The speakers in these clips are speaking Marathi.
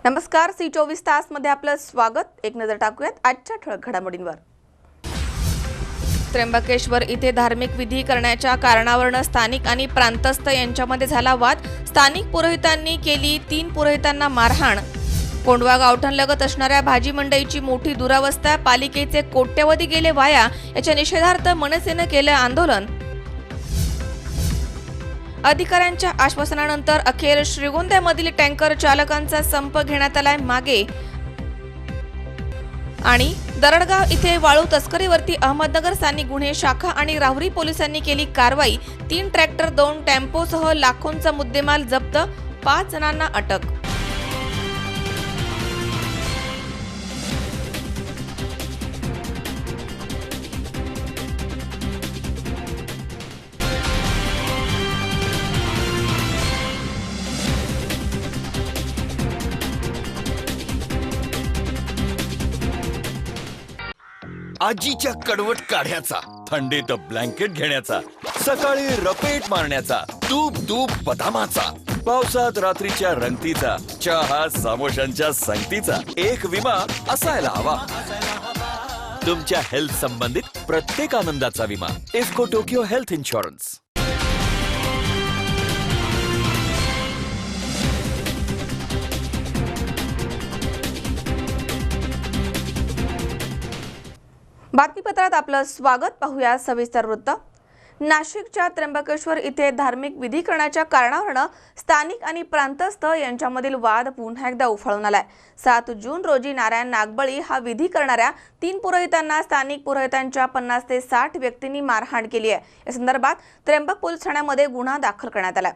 नमस्कार, सी 24 तास मध्ये आपलं स्वागत। एक नजर टाकूयात आजच्या ठळक घडामोडींवर। त्र्यंबकेश्वर इथे धार्मिक विधी करण्याच्या कारणावरून स्थानिक आणि प्रांतस्थ यांच्यामध्ये झाला वाद। स्थानिक पुरोहितांनी केली 3 पुरोहितांना मारहाण। कोंडवा गावठणलगत असणाऱ्या भाजी मंडईची मोठी दुरावस्था, पालिकेचे कोट्यवधी गेले वाया। याच्या निषेधार्थ मनसेने केलं आंदोलन। अधिकाऱ्यांच्या आश्वासनानंतर अखेर श्रीगोंद्यामधील टँकर चालकांचा संप घेण्यात आलाय मागे। आणि दरडगाव इथे वाळू तस्करीवरती अहमदनगर स्थानिक गुन्हे शाखा आणि राहुरी पोलिसांनी केली कारवाई। 3 ट्रॅक्टर 2 टेम्पोसह लाखोंचा मुद्देमाल जप्त, 5 जणांना अटक। आजीच्या कडवट काढ्याचा, थंडीत ब्लँकेट घेण्याचा, सकाळी रपेट मारण्याचा, तूप तूप बदामाचा, पावसात रात्रीच्या रंगतीचा, चहा समोशांच्या संगतीचा एक विमा असायला हवा। तुमच्या हेल्थ संबंधित प्रत्येक आनंदाचा विमा इफ्को टोकियो हेल्थ इन्शुरन्स। बातमीपत्रात आपलं स्वागत। पाहूया सविस्तर वृत्त। नाशिकच्या त्र्यंबकेश्वर इथे धार्मिक विधी करण्याच्या कारणावरून स्थानिक आणि प्रांतस्थ यांच्यामधील वाद पुन्हा एकदा उफाळून आलाय। 7 जून रोजी नारायण नागबळी हा विधी करणाऱ्या 3 पुरोहितांना स्थानिक पुरोहितांच्या 50 ते 60 व्यक्तींनी मारहाण केली आहे। या संदर्भात त्र्यंबक पोलीस ठाण्यामध्ये गुन्हा दाखल करण्यात आला।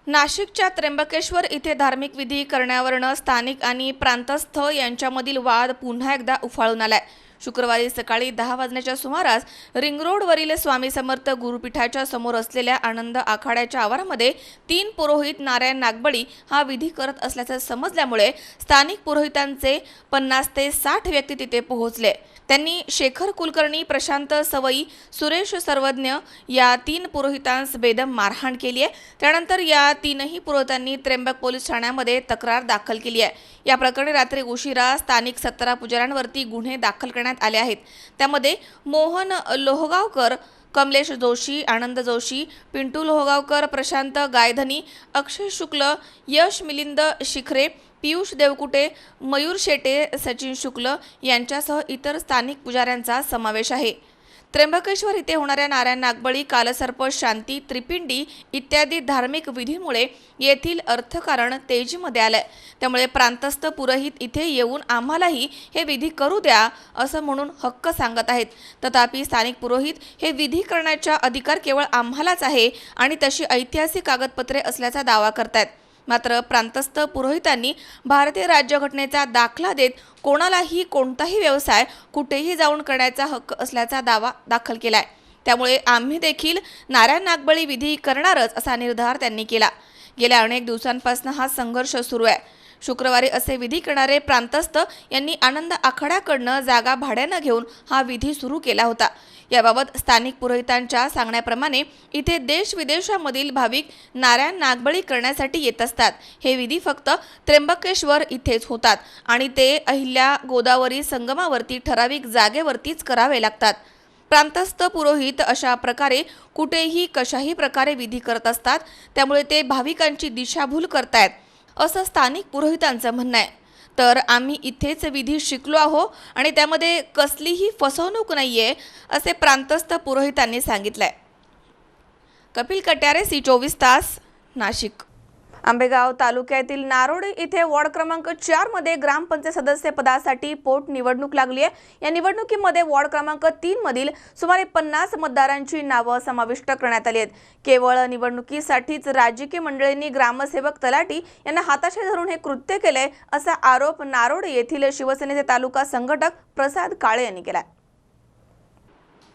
नाशिकच्या त्र्यंबकेश्वर इथे धार्मिक विधी करण्यावरून स्थानिक आणि प्रांतस्थ यांच्यामधील वाद पुन्हा एकदा उफाळून आलाय। शुक्रवारी सकाळी 10 वाजण्याच्या सुमारास रिंग रोडवरील स्वामी समर्थ गुरुपीठाच्या समोर असलेल्या आनंद आखाड्याच्या आवारामध्ये 3 पुरोहित नारायण नागबळी हा विधी करत असल्याचं समजल्यामुळे स्थानिक पुरोहितांचे 50 ते 60 व्यक्ती तिथे पोहोचले। त्यांनी शेखर कुलकर्णी, प्रशांत सवई, सुरेश सर्वज्ञ या 3 पुरोहितांस बेदम मारहाण केली आहे। त्यानंतर या 3ही पुरोहितांनी त्र्यंबक पोलीस ठाण्यामध्ये तक्रार दाखल केली आहे। या प्रकरणी रात्री उशिरा स्थानिक 17 पुजाऱ्यांवरती गुन्हे दाखल करण्यात आले आहेत। त्यामध्ये मोहन लोहगावकर, कमलेश जोशी, आनंद जोशी, पिंटू लोहगावकर, प्रशांत गायधनी, अक्षय शुक्ल, यश मिलिंद शिखरे, पियुष देवकुटे, मयूर शेटे, सचिन शुक्ल यांच्यासह इतर स्थानिक पुजाऱ्यांचा समावेश आहे। त्र्यंबकेश्वर इथे होणाऱ्या नारायण नागबळी, कालसर्प, शांती, त्रिपिंडी इत्यादी धार्मिक विधींमुळे येथील अर्थकारण तेजीमध्ये आलंय। त्यामुळे प्रांतस्थ पुरोहित इथे येऊन आम्हालाही हे विधी करू द्या असं म्हणून हक्क सांगत आहेत। तथापि स्थानिक पुरोहित हे विधी करण्याचा अधिकार केवळ आम्हालाच आहे आणि तशी ऐतिहासिक कागदपत्रे असल्याचा दावा करतायत। मात्र प्रांतस्थ पुरोहितांनी भारतीय राज्यघटनेचा दाखला देत कोणालाही कोणताही व्यवसाय कुठेही जाऊन करण्याचा हक्क असल्याचा दावा दाखल केलाय। त्यामुळे आम्ही देखील नारायण नागबळी विधी करणारच असा निर्धार त्यांनी केला। गेल्या अनेक दिवसांपासून हा संघर्ष सुरू आहे। शुक्रवारी असे विधी करणारे प्रांतस्थ यांनी आनंद आखाड्याकडनं जागा भाड्यानं घेऊन हा विधी सुरू केला होता। याबाबत स्थानिक पुरोहितांच्या सांगण्याप्रमाणे इथे देश विदेशामधील भाविक नारायण नागबळी करण्यासाठी येत असतात। हे विधी फक्त त्र्यंबकेश्वर इथेच होतात आणि ते अहिल्या गोदावरी संगमावरती ठराविक जागेवरतीच करावे लागतात। प्रांतस्थ पुरोहित अशा प्रकारे कुठेही कशाही प्रकारे विधी करत असतात। त्यामुळे ते भाविकांची दिशाभूल करतायत असं स्थानिक पुरोहितांचं म्हणणं आहे। तर आम्ही इथेच विधी शिकलो आहो आणि त्यामध्ये कसलीही फसवणूक नाहीये असे प्रांतस्थ पुरोहितांनी सांगितलंय। कपिल कट्यारे, सी 24 तास, नाशिक। आंबेगाव तालुक्यातील नारोडी इथे वॉर्ड क्रमांक 4 मध्ये ग्रामपंचायत सदस्य पदासाठी पोट निवडणूक लागली आहे। या निवडणुकीमध्ये वॉर्ड क्रमांक 3 मधील सुमारे 50 मतदारांची नावं समाविष्ट करण्यात आली आहेत। केवळ निवडणुकीसाठीच राजकीय मंडळींनी ग्रामसेवक तलाठी यांना हाताशी धरून हे कृत्य केले असा आरोप नारोडी येथील शिवसेनेचे तालुका संघटक प्रसाद काळे यांनी केला।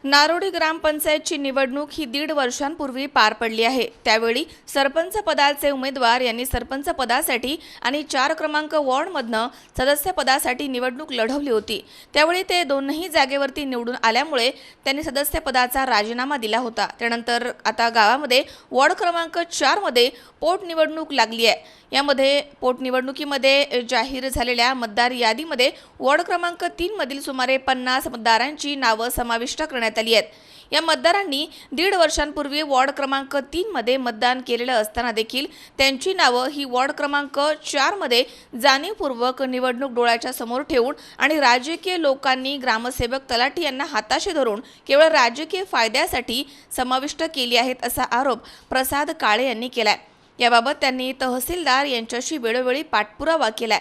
नारोडी ग्रामपंचायतची निवडणूक ही 1.5 वर्षांपूर्वी पार पडली आहे। त्यावेळी सरपंच पदाचे उमेदवार यांनी सरपंच पदासाठी आणि 4 क्रमांक वॉर्डमधनं सदस्य पदासाठी निवडणूक लढवली होती। त्यावेळी ते दोन्ही जागेवरती निवडून आल्यामुळे त्यांनी सदस्य पदाचा राजीनामा दिला होता। त्यानंतर आता गावामध्ये वॉर्ड क्रमांक 4 मध्ये पोटनिवडणूक लागली आहे। यामध्ये पोटनिवडणुकीमध्ये जाहीर झालेल्या मतदार यादीमध्ये वॉर्ड क्रमांक 3 मधील सुमारे 50 मतदारांची नावं समाविष्ट करण्यात आली आहेत। या मतदारांनी 1.5 वर्षांपूर्वी वॉर्ड क्रमांक 3 मध्ये मतदान केलेलं असताना देखील त्यांची नावं ही वॉर्ड क्रमांक 4 मध्ये जाणीवपूर्वक निवडणूक डोळ्याच्या समोर ठेवून आणि राजकीय लोकांनी ग्रामसेवक तलाठी यांना हाताशी धरून केवळ राजकीय फायद्यासाठी समाविष्ट केली आहेत असा आरोप प्रसाद काळे यांनी केलाय। याबाबत त्यांनी तहसीलदार यांच्याशी वेळोवेळी पाठपुरावा केलाय।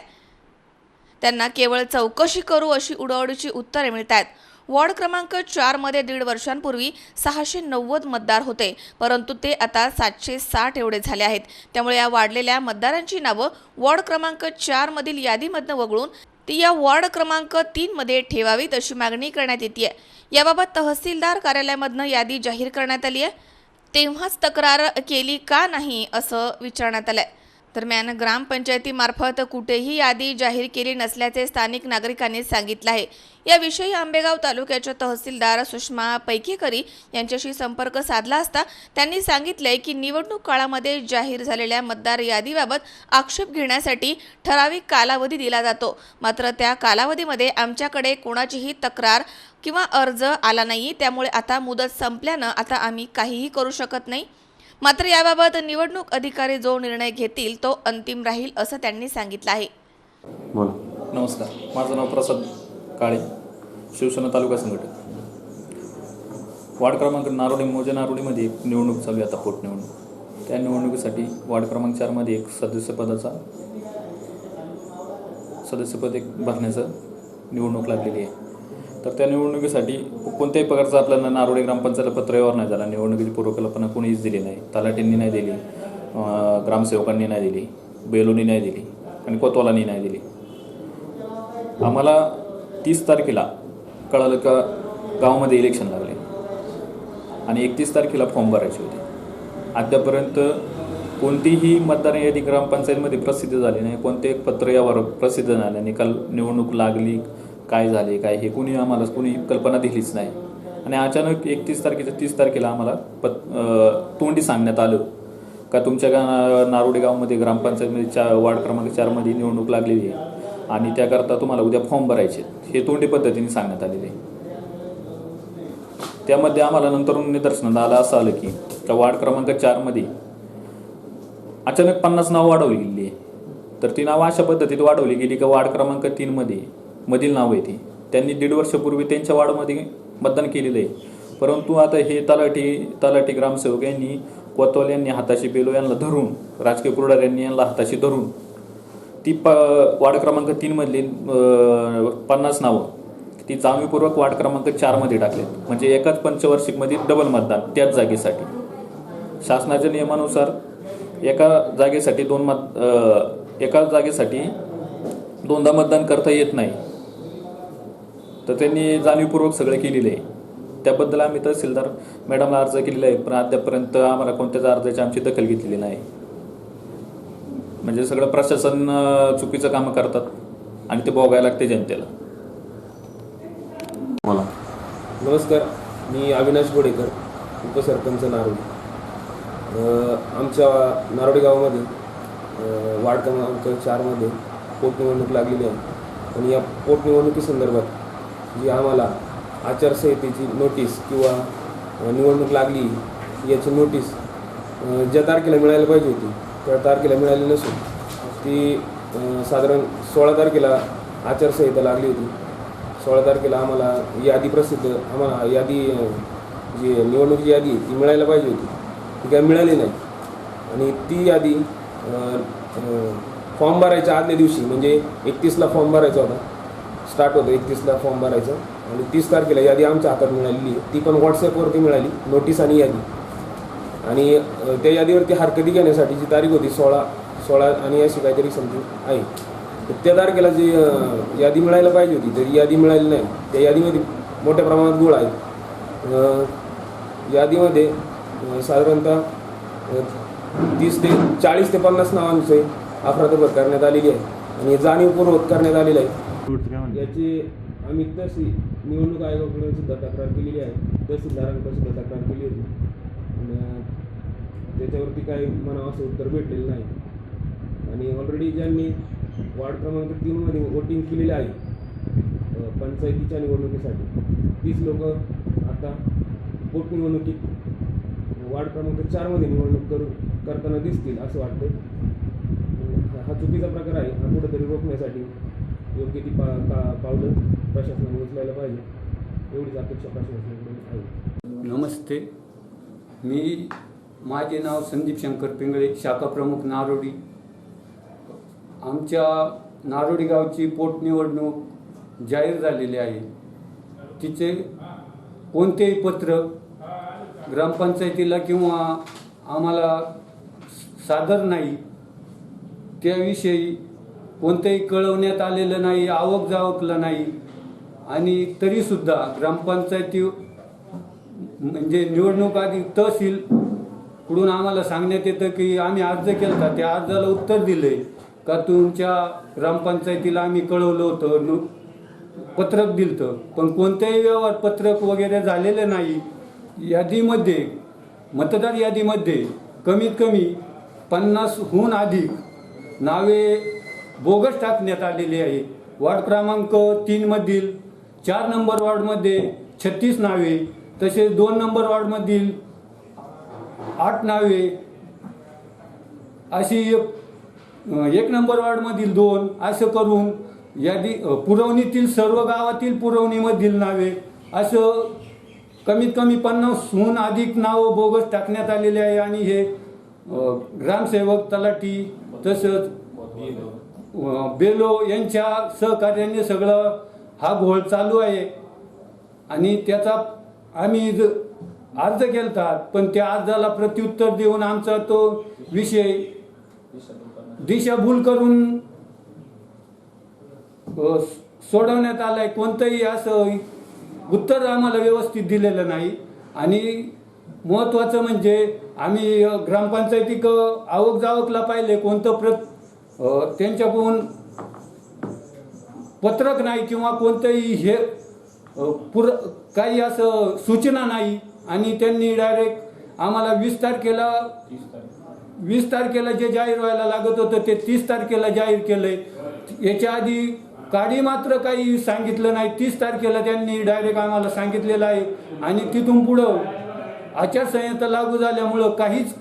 त्यांना केवळ चौकशी करू अशी उडवाउडीची उत्तरे मिळतात। वॉर्ड क्रमांक 4 मध्ये 1.5 वर्षांपूर्वी 690 मतदार होते, परंतु ते आता 760 एवढे झाले आहेत। त्यामुळे या वाढलेल्या मतदारांची नावं वॉर्ड क्रमांक 4 मधील यादीमधनं वगळून ती या वॉर्ड क्रमांक 3 मध्ये ठेवावीत अशी मागणी करण्यात येते। याबाबत तहसीलदार कार्यालयामधनं यादी जाहीर करण्यात आली आहे, तेव्हाच तक्रार केली का नाही असं विचारण्यात आलंय। दरम्यान ग्रामपंचायतीमार्फत कुठेही यादी जाहीर केली नसल्याचे स्थानिक नागरिकांनी सांगितलं आहे। याविषयी आंबेगाव तालुक्याच्या तहसीलदार सुषमा पैकेकरी यांच्याशी संपर्क साधला असता त्यांनी सांगितले की निवडणूक काळामध्ये जाहीर झालेल्या मतदार यादीबाबत आक्षेप घेण्यासाठी ठराविक कालावधी दिला जातो, मात्र त्या कालावधीमध्ये आमच्याकडे कोणाचीही तक्रार किंवा अर्ज आला नाही। त्यामुळे आता मुदत संपल्यानं आता आम्ही काहीही करू शकत नाही। मात्र याबाबत निवडणूक अधिकारी जो निर्णय घेतील तो अंतिम राहील असं त्यांनी सांगितलं आहे। नमस्कार, माझं नाव प्रसाद काळे, शिवसेना तालुका संघटक। वार्ड क्रमांक नारोडीमध्ये एक निवडणूक चालू आहे आता, पोटनिवडणूक। त्या निवडणुकीसाठी वार्ड क्रमांक 4 मध्ये एक सदस्यपद भरण्याचं निवडणूक लागलेली आहे। तर त्या निवडणुकीसाठी कोणत्याही प्रकारचा आपल्याला नारोडी ग्रामपंचायतला पत्रव्यवहार नाही झाला। निवडणुकीची पूर्वकल्पना कोणीच दिली नाही, तलाठींनी नाही दिली, ग्रामसेवकांनी नाही दिली, बेलोनी नाही दिली आणि कोतवालांनी नाही दिली। आम्हाला 30 तारखेला कळालं का गावामध्ये इलेक्शन लागले आणि 31 तारखेला फॉर्म भरायचे होते। अद्यापर्यंत कोणतीही मतदार यादी ग्रामपंचायतीमध्ये प्रसिद्ध झाली नाही, कोणते पत्रव्यवहार प्रसिद्ध झाले, निकाल निवडणूक लागली काय झाले काय हे कोणी कल्पना दिलीच नाही। आणि अचानक 31 तारखेच्या 30 तारखेला आम्हाला तोंडी सांगण्यात आलं का तुमच्या नारोडी गावामध्ये ग्रामपंचायतीमध्ये वार्ड क्रमांक 4 मध्ये निवडणूक लागलेली आहे आणि त्याकरता तुम्हाला उद्या फॉर्म भरायचे, हे तोंडी पद्धतीने सांगण्यात आलेले। त्यामध्ये आम्हाला नंतर निदर्शनात असं आलं की त्या वार्ड क्रमांक 4 मध्ये अचानक 50 नावं वाढवली गेली आहे। तर ती नावं अशा पद्धतीत वाढवली गेली की वार्ड क्रमांक 3 मधील नाव आहे ती त्यांनी 1.5 वर्षापूर्वी त्यांच्या वार्डमध्ये मतदान केलेलं आहे, परंतु आता हे तलाठी ग्रामसेवक यांनी कोतवाल यांनी हाताशी बेलो यांना धरून, राजकीय पुढाऱ्यांनी यांना हाताशी धरून ती वार्ड क्रमांक 3 मधली 50 नावं ती जाणीवपूर्वक वार्ड क्रमांक 4 मध्ये टाकलेत। म्हणजे एकाच पंचवार्षिकमध्ये डबल मतदान त्याच जागेसाठी। शासनाच्या नियमानुसार एका जागेसाठी दोनदा मतदान करता येत नाही, तर त्यांनी जाणीवपूर्वक सगळं केलेलं आहे। त्याबद्दल आम्ही तहसीलदार मॅडमला अर्ज केलेला आहे, पण अद्यापर्यंत आम्हाला कोणत्याच अर्जाची आमची दखल घेतलेली नाही। म्हणजे सगळं प्रशासन चुकीचं कामं करतात आणि ते भोगायला लागते जनतेला। मला नमस्कार, मी अविनाश गोडेकर, उपसरपंच नारोडी। आमच्या नारोडी गावामध्ये वार्ड क्रमांक 4 मध्ये पोटनिवडणूक लागलेली आहे आणि या पोटनिवडणुकीसंदर्भात जी आम्हाला आचारसंहितेची नोटीस किंवा निवडणूक लागली याची नोटीस ज्या तारखेला मिळायला पाहिजे होती त्या तारखेला मिळाली नसून ती साधारण 16 तारखेला आचारसंहिता लागली होती। 16 तारखेला आम्हाला यादी जी निवडणुकीची यादी ती मिळायला पाहिजे होती, ती काय मिळाली नाही। आणि ती यादी फॉर्म भरायच्या आदल्या दिवशी म्हणजे 31ला फॉर्म भरायचा होता, स्टार्ट होतं 31ला फॉर्म भरायचं आणि 30 तारखेला यादी आमच्या हातात मिळालेली आहे। ती पण व्हॉट्सॲपवरती मिळाली, नोटीस आणि यादी। आणि त्या यादीवरती हरकती घेण्यासाठी जी तारीख होती 16 आणि अशी काहीतरी समथिंग आहे, तर त्या तारखेला जी यादी मिळायला पाहिजे होती तर यादी मिळाली नाही। त्या यादीमध्ये मोठ्या प्रमाणात घोळ आहे। यादीमध्ये साधारणतः 30 ते 40 ते 50 नावांचे अफरातफर करण्यात आलेली आहे आणि जाणीवपूर्वक करण्यात आलेलं आहे. याची आम्ही तशी निवडणूक आयोगाकडे सुद्धा तक्रार केलेली आहे, तहसीलदारांकडे सुद्धा तक्रार केली होती आणि त्याच्यावरती काही म्हणावं असं उत्तर भेटलेलं नाही. आणि ऑलरेडी ज्यांनी वार्ड क्रमांक 3मध्ये वोटिंग केलेलं आहे पंचायतीच्या निवडणुकीसाठी, तीच लोक आता पोटनिवडणुकीत वार्ड क्रमांक 4मध्ये निवडणूक करताना दिसतील असं वाटतं. हा चुकीचा प्रकार आहे. हा कुठेतरी रोखण्यासाठी योग्य ती पावलं प्रशासनाने उचलायला पाहिजे, एवढीच अपेक्षा प्रशासनाकडून आहे. नमस्ते, माझे नाव संदीप शंकर पिंगळे, शाखा प्रमुख नारोडी. आमच्या नारोडी गावची पोटनिवडणूक जाहीर झालेली आहे. तिचे कोणतेही पत्र ग्रामपंचायतीला किंवा आम्हाला सादर नाही, त्याविषयी कोणतेही कळवण्यात आलेलं नाही, आवक जावकलं नाही. आणि तरीसुद्धा ग्रामपंचायती म्हणजे निवडणूक आधी तहसीलकडून आम्हाला सांगण्यात येतं की आम्ही अर्ज केला, त्या अर्जाला उत्तर दिले का तुमच्या ग्रामपंचायतीला आम्ही कळवलं होतं, पत्रक दिलं, पण कोणतेही व्यवहार पत्रक वगैरे झालेले नाही. यादीमध्ये मतदार यादीमध्ये कमीत कमी 50हून अधिक नावे बोगस टाकण्यात आलेली आहे. वार्ड क्रमांक 3मधील 4 नंबर वार्डमध्ये 36 नावे, तसेच 2 नंबर वार्डमधील 8 नावे, अशी 1 नंबर वार्डमधील 2, असं करून यादी पुरवणीतील सर्व गावातील पुरवणीमधील नावे, असं कमीत कमी 50हून अधिक नावं बोगस टाकण्यात आलेले आहे. आणि हे ग्रामसेवक, तलाठी तसंच बेलो यांच्या सहकार्याने सगळं हा घोळ चालू आहे. आणि त्याचा आम्ही अर्ज केला, पण त्या अर्जाला प्रत्युत्तर देऊन आमचा तो विषय दिशाभूल करून सोडवण्यात आलाय. कोणतंही असं उत्तर आम्हाला व्यवस्थित दिलेलं नाही. आणि महत्त्वाचं म्हणजे आम्ही ग्रामपंचायतीक आवक जावकला पाहिले, कोणतं त्यांच्याकडून पत्रक नाही किंवा कोणतंही हे काही असं सूचना नाही. आणि त्यांनी डायरेक्ट आम्हाला 20 तारखेला जे जाहीर व्हायला लागत होतं ते 30 तारखेला जाहीर केलंय. याच्या आधी काडी मात्र काही सांगितलं नाही. 30 तारखेला त्यांनी डायरेक्ट आम्हाला सांगितलेलं आहे. आणि तिथून पुढं आचारसंहिता लागू झाल्यामुळं काहीच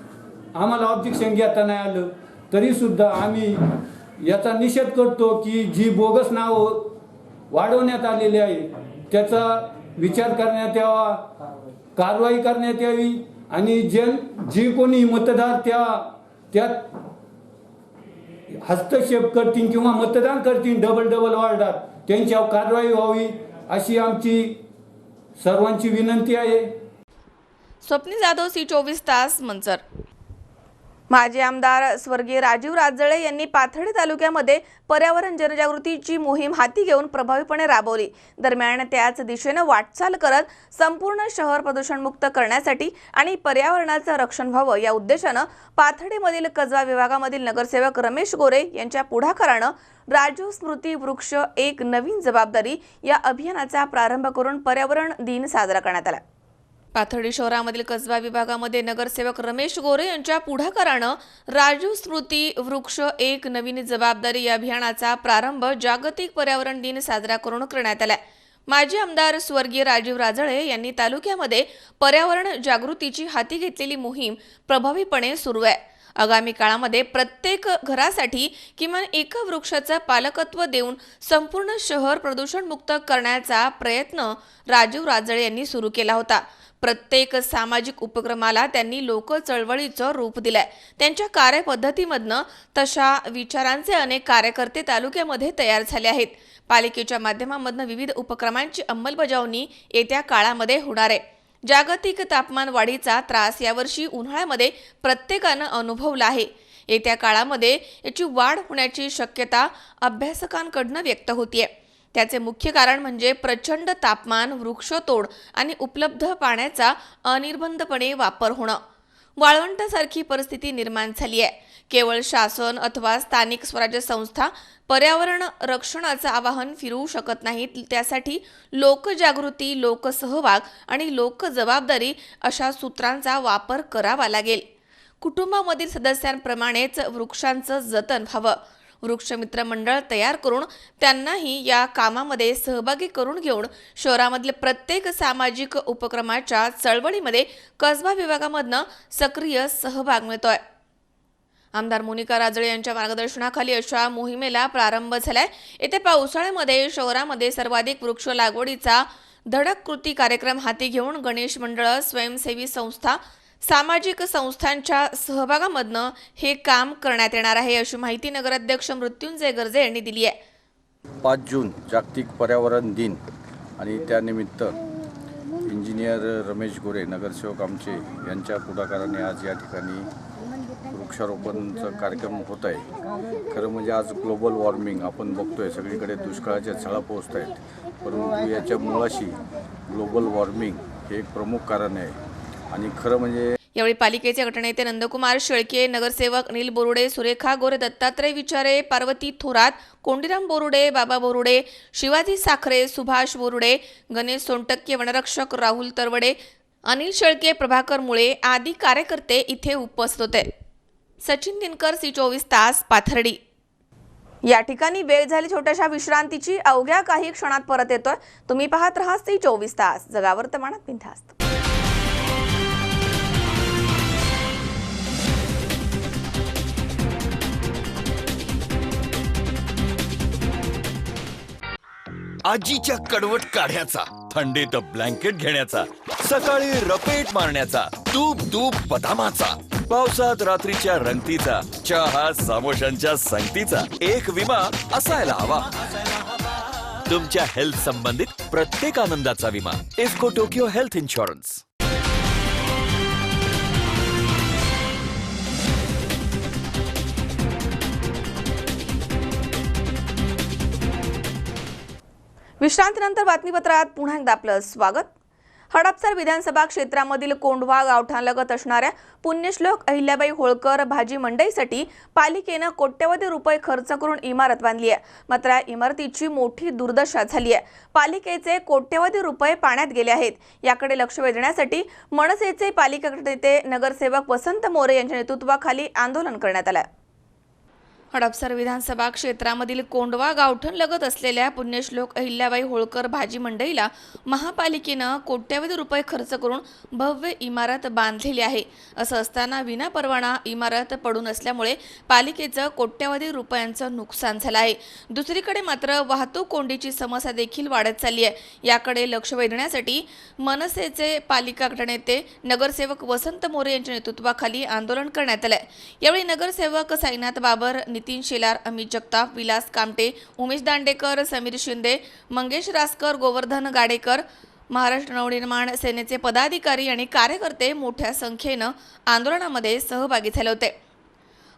आम्हाला ऑब्जेक्शन घेता नाही आलं. तरीसुद्धा आम्ही याचा निषेध करतो की जी बोगस नावं वाढवण्यात आलेली आहे त्याचा विचार करण्यात यावा, कारवाई करण्यात यावी. आणि जी कोणी मतदार त्यात हस्तक्षेप करतील किंवा मतदान करतील डबल वार्डात, त्यांच्यावर कारवाई व्हावी अशी आमची सर्वांची विनंती आहे. स्वप्नी जाधव, C24 तास, मंचर. माजी आमदार स्वर्गीय राजीव राजळे यांनी पाथर्डी तालुक्यामध्ये पर्यावरण जनजागृतीची मोहीम हाती घेऊन प्रभावीपणे राबवली. दरम्यान त्याच दिशेने वाटचाल करत संपूर्ण शहर प्रदूषणमुक्त करण्यासाठी आणि पर्यावरणाचं रक्षण व्हावं या उद्देशानं पाथर्डीमधील कसबा विभागामधील नगरसेवक रमेश गोरे यांच्या पुढाकारानं राजू स्मृती वृक्ष एक नवीन जबाबदारी या अभियानाचा प्रारंभ करून पर्यावरण दिन साजरा करण्यात आला. पाथर्डी शहरामधील कसबा विभागामध्ये नगरसेवक रमेश गोरे यांच्या पुढाकारानं राजू स्मृती वृक्ष एक नवीन जबाबदारी या अभियानाचा प्रारंभ जागतिक पर्यावरण दिन साजरा करून करण्यात आला. माजी आमदार स्वर्गीय राजीव राजळे यांनी तालुक्यामध्ये पर्यावरण जागृतीची हाती घेतलेली मोहीम प्रभावीपणे सुरू आहे. आगामी काळामध्ये प्रत्येक घरासाठी किमान एका वृक्षाचं पालकत्व देऊन संपूर्ण शहर प्रदूषणमुक्त करण्याचा प्रयत्न राजीव राजळे यांनी सुरू केला होता. प्रत्येक सामाजिक उपक्रमाला त्यांनी लोक चळवळीचं रूप दिलंय. त्यांच्या कार्यपद्धतीमधनं तशा विचारांचे अनेक कार्यकर्ते तालुक्यामध्ये तयार झाले आहेत. पालिकेच्या माध्यमांमधनं विविध उपक्रमांची अंमलबजावणी येत्या काळामध्ये होणार आहे. जागतिक तापमान वाढीचा त्रास यावर्षी उन्हाळ्यामध्ये प्रत्येकानं अनुभवला आहे. येत्या काळामध्ये याची वाढ होण्याची शक्यता अभ्यासकांकडून व्यक्त होतीये. त्याचे मुख्य कारण म्हणजे प्रचंड तापमान, वृक्षतोड आणि उपलब्ध पाण्याचा अनिर्बंधपणे वापर होणं. वाळवंटासारखी परिस्थिती निर्माण झाली आहे. केवळ शासन अथवा स्थानिक स्वराज्य संस्था पर्यावरण रक्षणाचं आवाहन फिरवू शकत नाहीत. त्यासाठी लोकजागृती, लोकसहभाग आणि लोकजबाबदारी अशा सूत्रांचा वापर करावा लागेल. कुटुंबामधील सदस्यांप्रमाणेच वृक्षांचं जतन व्हावं. वृक्षमित्र मंडळ तयार करून त्यांनाही या कामामध्ये सहभागी करून घेऊन शहरामधील प्रत्येक सामाजिक उपक्रमाच्या चळवळीमध्ये कसबा विभागामधनं सक्रिय सहभाग मिळतोय. आमदार मोनिका राजळे यांच्या मार्गदर्शनाखाली अशा मोहिमेला प्रारंभ झालाय. येत्या पावसाळ्यामध्ये शहरामध्ये सर्वाधिक वृक्ष लागवडीचा धडक कृती कार्यक्रम हाती घेऊन गणेश मंडळ, स्वयंसेवी संस्था, सामाजिक संस्थांच्या सहभागामधनं हे काम करण्यात येणार आहे, अशी माहिती नगराध्यक्ष मृत्युंजय गर्जे यांनी दिली आहे. 5 जून जागतिक पर्यावरण दिन आणि त्यानिमित्त इंजिनियर रमेश गोरे नगरसेवक आमचे यांच्या पुढाकाराने आज या ठिकाणी वृक्षारोपणचा कार्यक्रम होत आहे. खरं म्हणजे आज ग्लोबल वॉर्मिंग आपण बघतोय, सगळीकडे दुष्काळाच्या झळा पोहोचत आहेत, परंतु याच्या मुळाशी ग्लोबल वॉर्मिंग हे एक प्रमुख कारण आहे. आणि खरं म्हणजे यावेळी पालिकेचे गटनेते नंदकुमार शेळके, नगरसेवक अनिल बोरुडे, सुरेखा गोरे, दत्तात्रय विचारे, पार्वती थोरात, कोंडीराम बोरुडे, बाबा बोरुडे, शिवाजी साखरे, सुभाष बोरुडे, गणेश सोनटक्के, वनरक्षक राहुल तरवडे, अनिल शेळके, प्रभाकर मुळे आदी कार्यकर्ते इथे उपस्थित होते. सचिन दिनकर, C24 तास, पाथर्डी. या ठिकाणी वेळ झाली छोट्याशा विश्रांतीची. अवघ्या काही क्षणात परत येतोय. तुम्ही पाहत राहा C24 तास, जगा वर्तमानात बिनधास्त. आजीच्या कडवट काढ्याचा, थंडीत ब्लँकेट घेण्याचा, सकाळी रपेट मारण्याचा, तूप तूप बदामाचा, पावसात रात्रीच्या रंगतीचा, चहा समोशांच्या संगतीचा एक विमा असायला हवा. तुमच्या हेल्थ संबंधित प्रत्येक आनंदाचा विमा. IFFCO Tokyo health insurance. विश्रांतीनंतर बातमीपत्रात पुन्हा एकदा आपलं स्वागत. हडपसर विधानसभा क्षेत्रामधील कोंढवा गावठाणलगत असणाऱ्या पुण्यश्लोक अहिल्याबाई होळकर भाजी मंडईसाठी पालिकेनं कोट्यवधी रुपये खर्च करून इमारत बांधली आहे. मात्र या इमारतीची मोठी दुर्दशा झाली आहे. पालिकेचे कोट्यवधी रुपये पाण्यात गेले आहेत. याकडे लक्ष वेधण्यासाठी मनसेचे पालिका नेते नगरसेवक वसंत मोरे यांच्या नेतृत्वाखाली आंदोलन करण्यात आलं. हडपसर विधानसभा क्षेत्रामधील कोंढवा गावठणलगत असलेल्या पुण्यश्लोक अहिल्याबाई होळकर भाजी मंडईला महापालिकेनं कोट्यवधी रुपये खर्च करून भव्य इमारत बांधलेली आहे. असं असताना विनापरवाना इमारत पडून असल्यामुळे पालिकेचं कोट्यवधी रुपयांचं नुकसान झालं आहे. दुसरीकडे मात्र वाहतूक कोंडीची समस्या देखील वाढत चालली आहे. याकडे लक्ष वेधण्यासाठी मनसेचे पालिका गटनेते नगरसेवक वसंत मोरे यांच्या नेतृत्वाखाली आंदोलन करण्यात आलंय. यावेळी नगरसेवक साईनाथ बाबर, नितीन शेलार, अमित जगताप, विलास कामटे, उमेश दांडेकर, समीर शिंदे, मंगेश रासकर, गोवर्धन गाडेकर, महाराष्ट्र नवनिर्माण सेनेचे पदाधिकारी आणि कार्यकर्ते मोठ्या संख्येनं आंदोलनामध्ये सहभागी झाले होते.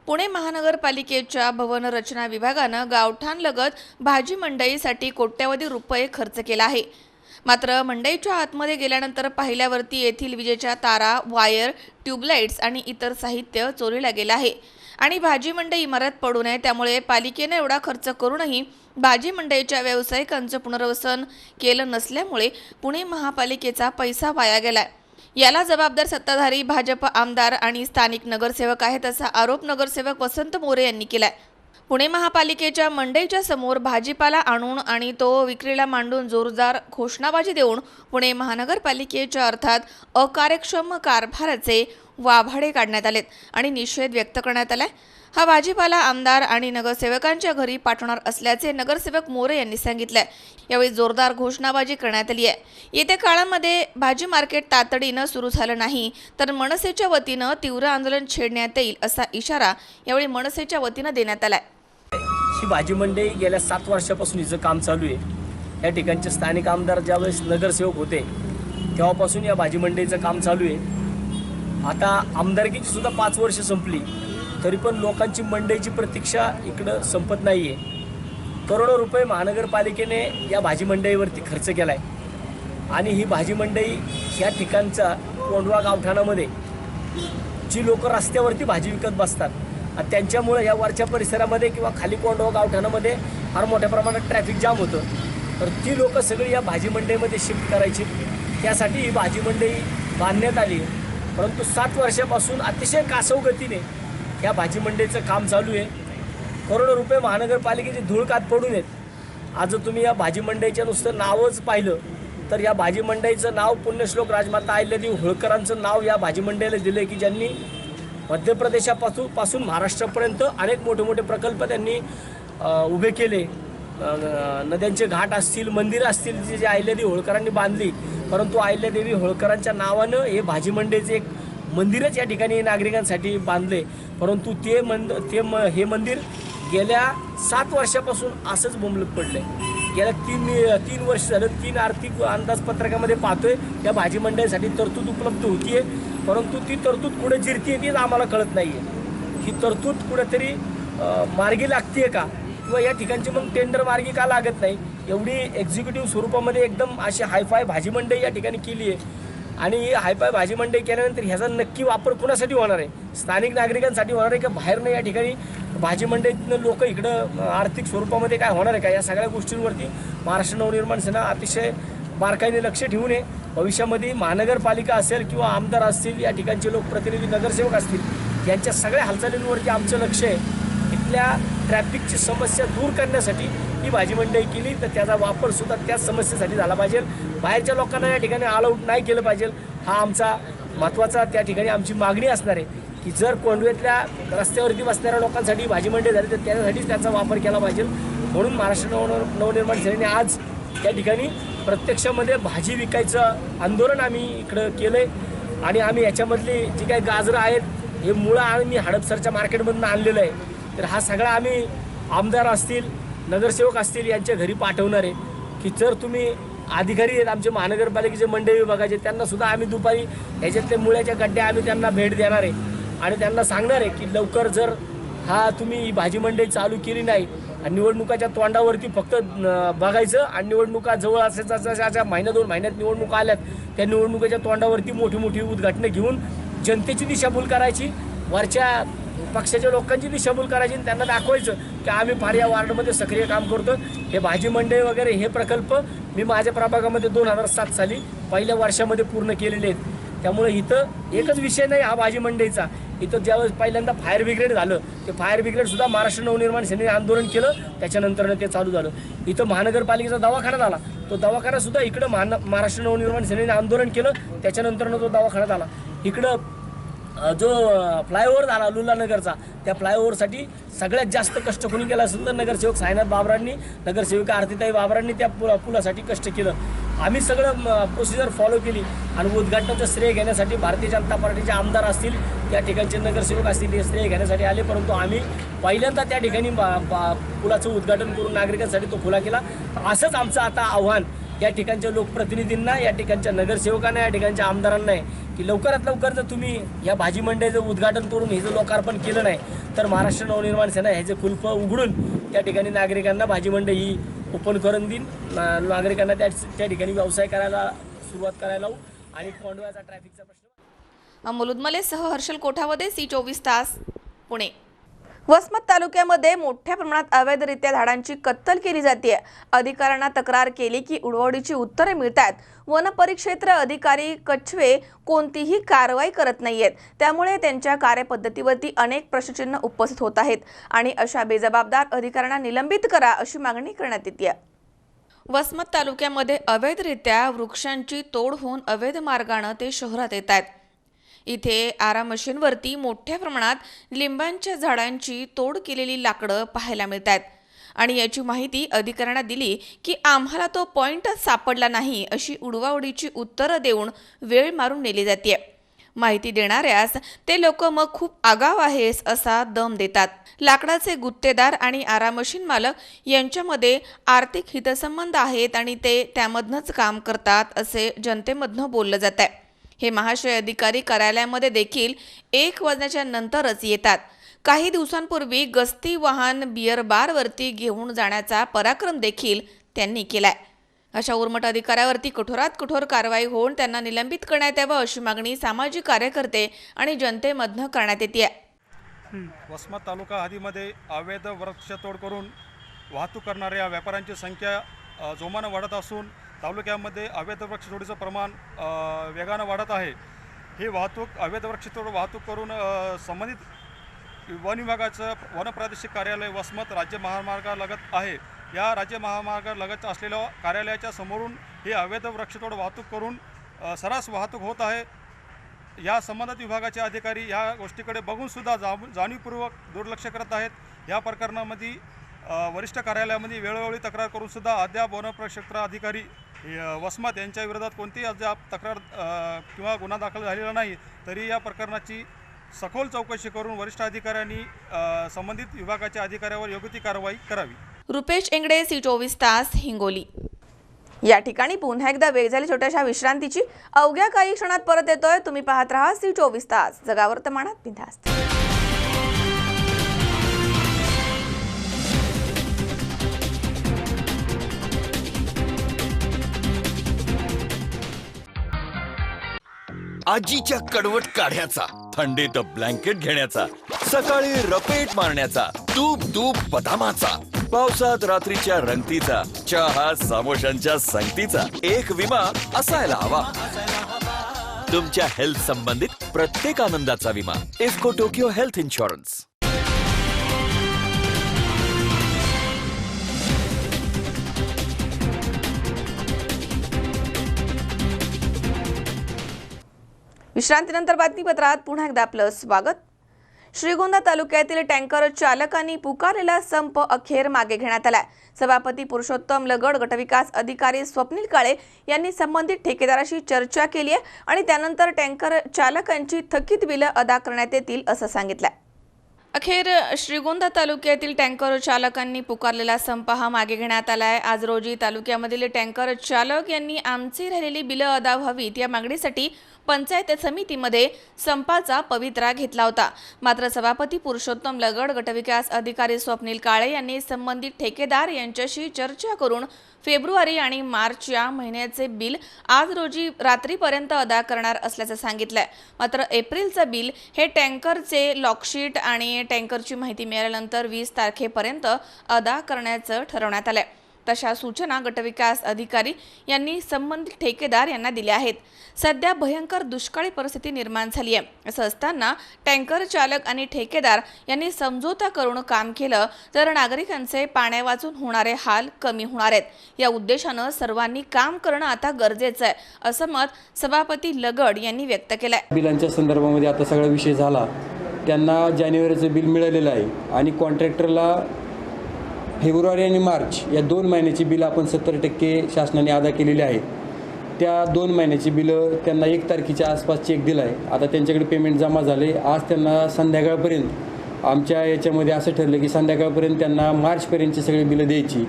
पुणे महानगरपालिकेच्या भवन रचना विभागानं गावठाणलगत भाजी मंडईसाठी कोट्यवधी रुपये खर्च केला आहे. मात्र मंडईच्या आतमध्ये गेल्यानंतर पाहिल्यावरती येथील विजेच्या तारा, वायर, ट्यूबलाइट्स आणि इतर साहित्य चोरीला गेलं आहे आणि भाजी मंडई इमारत पडू नये त्यामुळे पालिकेने एवढा खर्च करूनही भाजी मंडईच्या व्यावसायिकांचं पुनर्वसन केलं नसल्यामुळे पुणे महापालिकेचा पैसा वाया गेलाय. याला जबाबदार सत्ताधारी भाजप आमदार आणि स्थानिक नगरसेवक आहेत असा आरोप नगरसेवक वसंत मोरे यांनी केलाय. पुणे महापालिकेच्या मंडईच्या समोर भाजीपाला आणून आणि तो विक्रीला मांडून जोरदार घोषणाबाजी देऊन पुणे महानगरपालिकेच्या अर्थात अकार्यक्षम कारभाराचे वाभाडे काढण्यात आलेत आणि निषेध व्यक्त करण्यात आलाय. हा भाजीपाला आमदार आणि नगरसेवकांच्या घरी पाठवणार असल्याचे नगरसेवक मोरे यांनी सांगितलंय. यावेळी जोरदार घोषणाबाजी करण्यात आली आहे. येत्या काळामध्ये भाजी मार्केट तातडीनं सुरू झालं नाही तर मनसेच्या वतीनं तीव्र आंदोलन छेडण्यात येईल असा इशारा यावेळी मनसेच्या वतीनं देण्यात आलाय. ही भाजी मंडई गेल्या 7 वर्षापासून हिचं काम चालू आहे. या ठिकाणचे स्थानिक आमदार ज्यावेळेस नगरसेवक होते तेव्हापासून या भाजी मंडईचं काम चालू आहे. आता आमदारकीची सुद्धा 5 वर्ष संपली तरी पण लोकांची मंडईची प्रतीक्षा इकडं संपत नाही आहे. करोडो रुपये महानगरपालिकेने या भाजी मंडईवरती खर्च केला आहे आणि ही भाजी मंडई या ठिकाणच्या कोंडवा गावठाणामध्ये जी लोक रस्त्यावरती भाजी विकत बसतात आणि त्यांच्यामुळे या वरच्या परिसरामध्ये किंवा खाली कोंडवा गावठाणामध्ये फार मोठ्या प्रमाणात ट्रॅफिक जाम होतं. तर ती लोक सगळी या भाजी मंडईमध्ये शिफ्ट करायची, त्यासाठी ही भाजी मंडई बांधण्यात आली. परंतु 7 वर्षापासून अतिशय कासव गतीने या भाजी मंडईचं काम चालू आहे. करोडो रुपये महानगरपालिकेची धूळकात पडून आहेत. आज तुम्ही या भाजी मंडईचं नुसतं नावच पाहिलं तर या भाजी मंडईचं नाव पुण्यश्लोक राजमाता अहिल्यादेवी होळकरांचं नाव या भाजी मंडईला दिलं आहे, की ज्यांनी मध्य प्रदेशापासून महाराष्ट्रापर्यंत अनेक मोठे मोठे प्रकल्प त्यांनी उभे केले. नद्यांचे घाट असतील, मंदिरं असतील, जे अहिल्यादेवी होळकरांनी बांधली. परंतु अहिल्यादेवी होळकरांच्या नावानं हे भाजी मंडईचे एक मंदिरच या ठिकाणी नागरिकांसाठी बांधले. परंतु हे मंदिर गेल्या 7 वर्षापासून असंच बोंबलत पडलं आहे. गेल्या 3 वर्ष झालं 3 आर्थिक अंदाजपत्रकामध्ये पाहतोय या भाजी मंडईसाठी तरतूद उपलब्ध होती आहे, परंतु ती तरतूद कुठे जिरते तीच आम्हाला कळत नाही आहे. ही तरतूद कुठेतरी मार्गी लागते का, किंवा या ठिकाणची मग टेंडर मार्गी का लागत नाही. एवढी एक्झिक्युटिव्ह स्वरूपामध्ये एकदम अशी हायफाय भाजी मंडई या ठिकाणी केली आहे आणि ही हायफाय भाजी मंडई केल्यानंतर ह्याचा नक्की वापर कुणासाठी होणार आहे? स्थानिक नागरिकांसाठी होणार आहे का बाहेरनं या ठिकाणी भाजी मंडईतनं लोक इकडं आर्थिक स्वरूपामध्ये काय होणार आहे का? या सगळ्या गोष्टींवरती महाराष्ट्र नवनिर्माण सेना अतिशय बारकाईने लक्ष ठेवून आहे. भविष्यामध्ये महानगरपालिका असेल किंवा आमदार असतील, या ठिकाणचे लोकप्रतिनिधी, नगरसेवक असतील, यांच्या सगळ्या हालचालींवरती आमचं लक्ष आहे. इथल्या ट्रॅफिकची समस्या दूर करण्यासाठी ही भाजी मंडई केली, तर त्याचा वापरसुद्धा त्याच समस्येसाठी झाला पाहिजे. बाहेरच्या लोकांना या ठिकाणी ऑल आऊट नाही केलं पाहिजे. हा आमचा महत्त्वाचा त्या ठिकाणी आमची मागणी असणार आहे, की जर कोंडव्यातल्या रस्त्यावरती बसणाऱ्या लोकांसाठी भाजी मंडई झाली तर त्याच्यासाठीच त्याचा वापर केला पाहिजे. म्हणून महाराष्ट्र नवनिर्माण सेनेने आज त्या ठिकाणी प्रत्यक्षामध्ये भाजी विकायचं आंदोलन आम्ही इकडं केलं आहे आणि आम्ही याच्यामधली जी काही गाजरं आहेत हे मुळं आम्ही हडपसरच्या मार्केटमधून आणलेलं आहे. तर हा सगळा आम्ही आमदार असतील, नगरसेवक असतील यांच्या घरी पाठवणार आहे, की जर तुम्ही अधिकारी आहेत आमचे महानगरपालिकेचे मंडई विभागाचे, त्यांनासुद्धा आम्ही दुपारी ह्याच्यातले मुळ्याच्या गड्ड्या आम्ही त्यांना भेट देणार आहे आणि त्यांना सांगणार आहे की लवकर जर तुम्ही ही भाजी मंडई चालू केली नाही आणि निवडणुकाच्या तोंडावरती फक्त बघायचं आणि निवडणुका जवळ असायच्या महिना 2 महिन्यात निवडणुका आल्यात, त्या निवडणुकीच्या तोंडावरती मोठी मोठी उद्घाटनं घेऊन जनतेची दिशाभूल करायची, वरच्या पक्षाच्या लोकांची दिशाभूल करायची आणि त्यांना दाखवायचं की आम्ही फार या वार्डमध्ये सक्रिय काम करतो. हे भाजी मंडई वगैरे हे प्रकल्प मी माझ्या प्रभागामध्ये 2007 साली पहिल्या वर्षामध्ये पूर्ण केलेले आहेत. त्यामुळे इथं एकच विषय नाही हा भाजी मंडईचा. इथं ज्यावेळेस पहिल्यांदा फायर ब्रिगेड झालं, ते फायर ब्रिगेडसुद्धा महाराष्ट्र नवनिर्माण सेनेने आंदोलन केलं, त्याच्यानंतरनं ते चालू झालं. इथं महानगरपालिकेचा दवाखाना झाला, तो दवाखानासुद्धा इकडं महाराष्ट्र नवनिर्माण सेनेने आंदोलन केलं, त्याच्यानंतरनं तो दवाखाना झाला. इकडं जो फ्लायओव्हर झाला लुलानगरचा, त्या फ्लायओव्हरसाठी सगळ्यात जास्त कष्ट कोणी केलं असेल तर नगरसेवक साईनाथ बाबरांनी, नगरसेविका आरतीताई बाबरांनी त्या पुलासाठी कष्ट केलं. आम्ही सगळं प्रोसिजर फॉलो केली आणि उद्घाटनाचं श्रेय घेण्यासाठी भारतीय जनता पार्टीचे आमदार असतील, त्या ठिकाणचे नगरसेवक असतील, हे श्रेय घेण्यासाठी आले. परंतु आम्ही पहिल्यांदा त्या ठिकाणी पुलाचं उद्घाटन करून नागरिकांसाठी तो खुला केला. असंच आमचं आता आव्हान या ठिकाणच्या लोकप्रतिनिधींना, या ठिकाणच्या नगरसेवकांना, या ठिकाणच्या आमदारांना आहे की लवकरात लवकर जर तुम्ही या भाजी मंडईचं उद्घाटन करून हे जर लोकार्पण केलं नाही तर महाराष्ट्र नवनिर्माण सेना ह्याचे कुलप उघडून त्या ठिकाणी नागरिकांना भाजी मंडई ही ओपन करून देईन. नागरिकांना त्या ठिकाणी व्यवसाय करायला सुरुवात करायला लावू आणि कोंडव्याचा ट्रॅफिकचा प्रश्न. अमोल उदमलेसह हर्षल कोठावदे, C24 तास, पुणे. वसमत तालुक्यामध्ये मोठ्या प्रमाणात अवैधरित्या झाडांची कत्तल केली जाते. अधिकाऱ्यांना तक्रार केली की उडवडीची उत्तरे मिळतात. वन परिक्षेत्र अधिकारी कछवे कोणतीही कारवाई करत नाहीयेत. त्यामुळे त्यांच्या कार्यपद्धतीवरती अनेक प्रश्नचिन्ह उपस्थित होत आहेत आणि अशा बेजबाबदार अधिकाऱ्यांना निलंबित करा अशी मागणी करण्यात येते. वसमत तालुक्यामध्ये अवैधरित्या वृक्षांची तोड होऊन अवैध मार्गाने ते शहरात येत आहेत. इथे आरा मशीनवरती मोठ्या प्रमाणात लिंबांच्या झाडांची तोड केलेली लाकडं पाहायला मिळतात आणि याची माहिती अधिकाऱ्यांना दिली की आम्हाला तो पॉइंटच सापडला नाही अशी उडवाउडीची उत्तरं देऊन वेळ मारून नेली जाते. माहिती देणाऱ्यास ते लोक मग खूप आगाव आहेस असा दम देतात. लाकडाचे गुत्तेदार आणि आरा मशीन मालक यांच्यामध्ये आर्थिक हितसंबंध आहेत आणि ते त्यामधनंच काम करतात असे जनतेमधनं बोललं जात आहे. हे महाशय अधिकारी कार्यालयामध्ये देखील 1 वाजण्याच्या नंतरच येतात. काही दिवसांपूर्वी गस्ती वाहन बियर बारवरती घेऊन जाण्याचा पराक्रम देखील त्यांनी केलाय. अशा उर्मट अधिकाऱ्यावरती कठोरात कठोर कारवाई होऊन त्यांना निलंबित करण्यात यावं अशी मागणी सामाजिक कार्यकर्ते आणि जनतेमधनं करण्यात येते. वसमत तालुका हद्दीमध्ये अवैध वृक्षतोड करून वाहतूक करणाऱ्या व्यापाऱ्यांची संख्या जोमानं वाढत असून तालुक्यामध्ये अवैध वृक्षतोडीचं प्रमाण वेगानं वाढत आहे. ही वाहतूक अवैध वृक्षतोड वाहतूक करून संबंधित वन विभागाचं वन प्रादेशिक कार्यालय वसमत राज्य महामार्गालगत आहे. या राज्य महामार्गालगत असलेल्या कार्यालयाच्या समोरून ही अवैध वृक्षतोड वाहतूक करून सर्रास वाहतूक होत आहे. या संबंधित विभागाचे अधिकारी या गोष्टीकडे बघूनसुद्धा जाणीवपूर्वक दुर्लक्ष करत आहेत. या प्रकरणामध्ये वरिष्ठ कार्यालयामध्ये वेळोवेळी तक्रार करूनसुद्धा अद्याप वन प्रक्षेत्र अधिकारी वसमत यांच्या विरोधात कोणतीही अद्याप तक्रार किंवा गुन्हा दाखल झालेला नाही. तरी या प्रकरणाची सखोल चौकशी करून वरिष्ठ अधिकाऱ्यांनी संबंधित विभागाच्या अधिकाऱ्यावर योग्य ती कारवाई करावी. रुपेश एंगडे, C24 तास, हिंगोली. या ठिकाणी पुन्हा एकदा वेळ झाली छोट्याशा विश्रांतीची. अवघ्या काही क्षणात परत येतोय. तुम्ही पाहत राहा C24 तास, जगा वर्तमानात बिनधास्त. आजीच्या कडवट काढ्याचा, थंडीत ब्लँकेट घेण्याचा, सकाळी रपेट मारण्याचा, तूप तूप बदामाचा, पावसात रात्रीच्या रंगतीचा, चहा समोशांच्या संगतीचा एक विमा असायला हवा. तुमच्या हेल्थ संबंधित प्रत्येक आनंदाचा विमा इफ्को टोकियो हेल्थ इन्शुरन्स. विश्रांतीनंतर बातमीपत्रात पुन्हा एकदा आपलं स्वागत. श्रीगोंदा तालुक्यातील टँकर चालकांनी पुकारलेला संप अखेर मागे घेण्यात आलाय. सभापती पुरुषोत्तम लगड, गटविकास अधिकारी स्वप्नील काळे यांनी संबंधित ठेकेदाराशी चर्चा केली आहे आणि त्यानंतर टँकर चालकांची थकीत बिलं अदा करण्यात येतील असं सांगितलंय. अखेर श्रीगोंदा तालुक्यातील टँकर चालकांनी पुकारलेला संप हा मागे घेण्यात आलाय. आज रोजी तालुक्यामधील टँकर चालक यांनी आमची राहिलेली बिलं अदा व्हावीत या मागणीसाठी पंचायत समितीमध्ये संपाचा पवित्रा घेतला होता. मात्र सभापती पुरुषोत्तम लगड, गटविकास अधिकारी स्वप्नील काळे यांनी संबंधित ठेकेदार यांच्याशी चर्चा करून फेब्रुवारी आणि मार्च या महिन्याचे बिल आज रोजी रात्रीपर्यंत अदा करणार असल्याचं सांगितलंय. मात्र एप्रिलचं बिल हे टँकरचे लॉकशीट आणि टँकरची माहिती मिळाल्यानंतर 20 तारखेपर्यंत अदा करण्याचं ठरवण्यात आलंय. तशा सूचना गटविकास अधिकारी यांनी संबंधित ठेकेदार यांना दिल्या आहेत. सध्या भयंकर दुष्काळी परिस्थिती निर्माण झाली आहे. असं असताना टँकर चालक आणि ठेकेदार यांनी समझोता करून काम केलं तर नागरिकांचे पाण्या वाचून होणारे हाल कमी होणार आहेत. या उद्देशानं सर्वांनी काम करणं आता गरजेचं आहे असं मत सभापती लगड यांनी व्यक्त केलंय. बिलांच्या संदर्भामध्ये आता सगळा विषय झाला. त्यांना जानेवारीचं बिल मिळालेलं आहे आणि कॉन्ट्रॅक्टरला फेब्रुवारी आणि मार्च या 2 महिन्याची बिलं आपण 70% शासनाने अदा केलेली आहेत. त्या 2 महिन्याची बिलं त्यांना 1 तारखेच्या आसपास चेक दिला आहे. आता त्यांच्याकडे पेमेंट जमा झाले. आज त्यांना संध्याकाळपर्यंत आमच्या याच्यामध्ये असं ठरलं की संध्याकाळपर्यंत त्यांना मार्चपर्यंतची सगळी बिलं द्यायची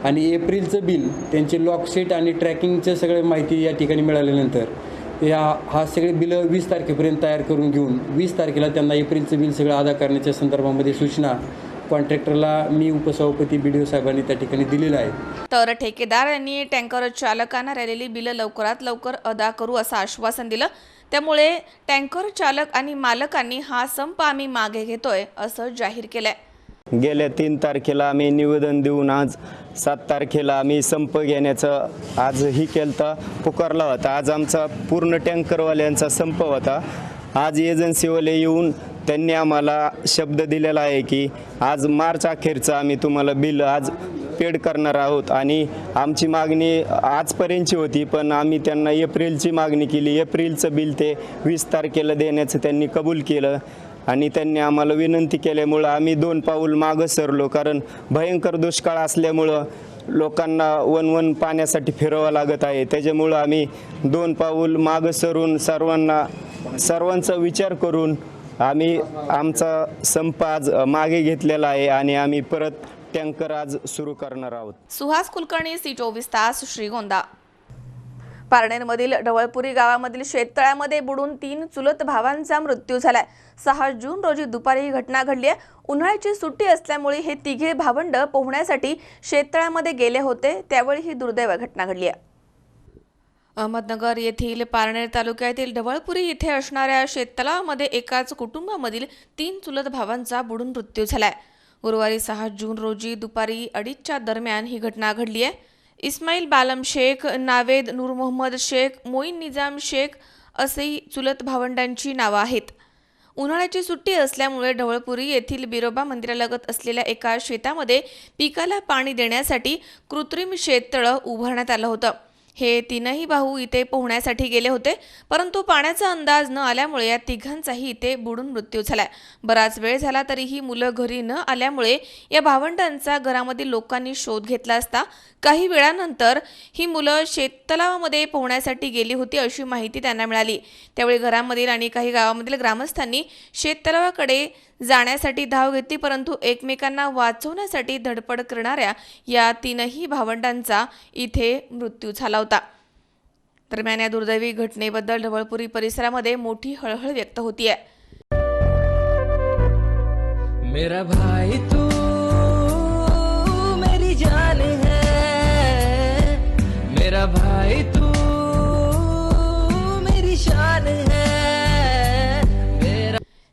आणि एप्रिलचं बिल त्यांचे लॉकशीट आणि ट्रॅकिंगचं सगळं माहिती या ठिकाणी मिळाल्यानंतर हा सगळे बिलं 20 तारखेपर्यंत तयार करून घेऊन 20 तारखेला त्यांना एप्रिलचं बिल सगळं अदा करण्याच्या संदर्भामध्ये सूचना कॉन्ट्रॅक्टरला मी उपसभापती BDO साहेबांनी त्या ठिकाणी दिलेलं आहे. तर ठेकेदार यांनी टँकर चालकांना राहिलेली बिलं लवकरात लवकर अदा करू असं आश्वासन दिलं. त्यामुळे टँकर चालक आणि मालकांनी हा संप आम्ही मागे घेतोय असं जाहीर केलंय. गेल्या 3 तारखेला आम्ही निवेदन देऊन आज 7 तारखेला आम्ही संप घेण्याचं आजही केलता पुकारला होता. आज आमचा पूर्ण टँकरवाल्यांचा संप होता. आज एजन्सीवाले येऊन त्यांनी आम्हाला शब्द दिलेला आहे की आज मार्च अखेरचं आम्ही तुम्हाला बिल आज पेड करणार आहोत आणि आमची मागणी आजपर्यंतची होती पण आम्ही त्यांना एप्रिलची मागणी केली. एप्रिलचं बिल ते 20 तारखेला देण्याचं त्यांनी कबूल केलं आणि त्यांनी आम्हाला विनंती केल्यामुळं आम्ही 2 पाऊल मागं सरलो. कारण भयंकर दुष्काळ असल्यामुळं लोकांना वन पाण्यासाठी फिरावं लागत आहे. त्याच्यामुळं आम्ही 2 पाऊल मागं सरून सर्वांचा विचार करून आम्ही आमचा संप आज मागे घेतलेला आहे आणि आम्ही परत टँकर आज सुरू करणार आहोत. सुहास कुलकर्णी, C24 तास, श्रीगोंदा. पारनेरमधील ढवळपुरी गावामधील शेततळ्यामध्ये बुडून 3 चुलत भावांचा मृत्यू झालाय. 6 जून रोजी दुपारी ही घटना घडली आहे. उन्हाळ्याची सुट्टी असल्यामुळे हे तिघे भावंड पोहण्यासाठी शेततळ्यामध्ये गेले होते, त्यावेळी ही दुर्दैव घटना घडली आहे. अहमदनगर येथील पारनेर तालुक्यातील ढवळपुरी येथे असणाऱ्या शेततळ्यामध्ये एकाच कुटुंबामधील 3 चुलत भावांचा बुडून मृत्यू झालाय. गुरुवारी 6 जून रोजी दुपारी 2:30च्या दरम्यान ही घटना घडली आहे. इस्माईल बालम शेख, नावेद नूर मोहम्मद शेख, मोईन निजाम शेख असेही चुलत भावंडांची नावं आहेत. उन्हाळ्याची सुट्टी असल्यामुळे ढवळपुरी येथील बिरोबा मंदिरालगत असलेल्या एका शेतामध्ये पिकाला पाणी देण्यासाठी कृत्रिम शेततळं उभारण्यात आलं होतं. हे 3ही भाऊ इथे पोहण्यासाठी गेले होते, परंतु पाण्याचा अंदाज न आल्यामुळे या तिघांचाही इथे बुडून मृत्यू झालाय. बराच वेळ झाला तरीही मुलं घरी न आल्यामुळे या भावंडांचा घरामधील लोकांनी शोध घेतला असता काही वेळानंतर ही मुलं शेततलावामध्ये पोहण्यासाठी गेली होती अशी माहिती त्यांना मिळाली. त्यावेळी घरामधील आणि काही गावामधील ग्रामस्थांनी शेततलावाकडे जाण्यासाठी धाव घेतली, परंतु एकमेकांना वाचवण्यासाठी धडपड करणाऱ्या या 3ही भावंडांचा इथे मृत्यू झाला होता. दरम्यान या दुर्दैवी घटनेबद्दल ढवळपुरी परिसरामध्ये मोठी हळहळ व्यक्त होतीये. मेरा भाई तू मेरी जान है, मेरा भाई तू मेरी शान है.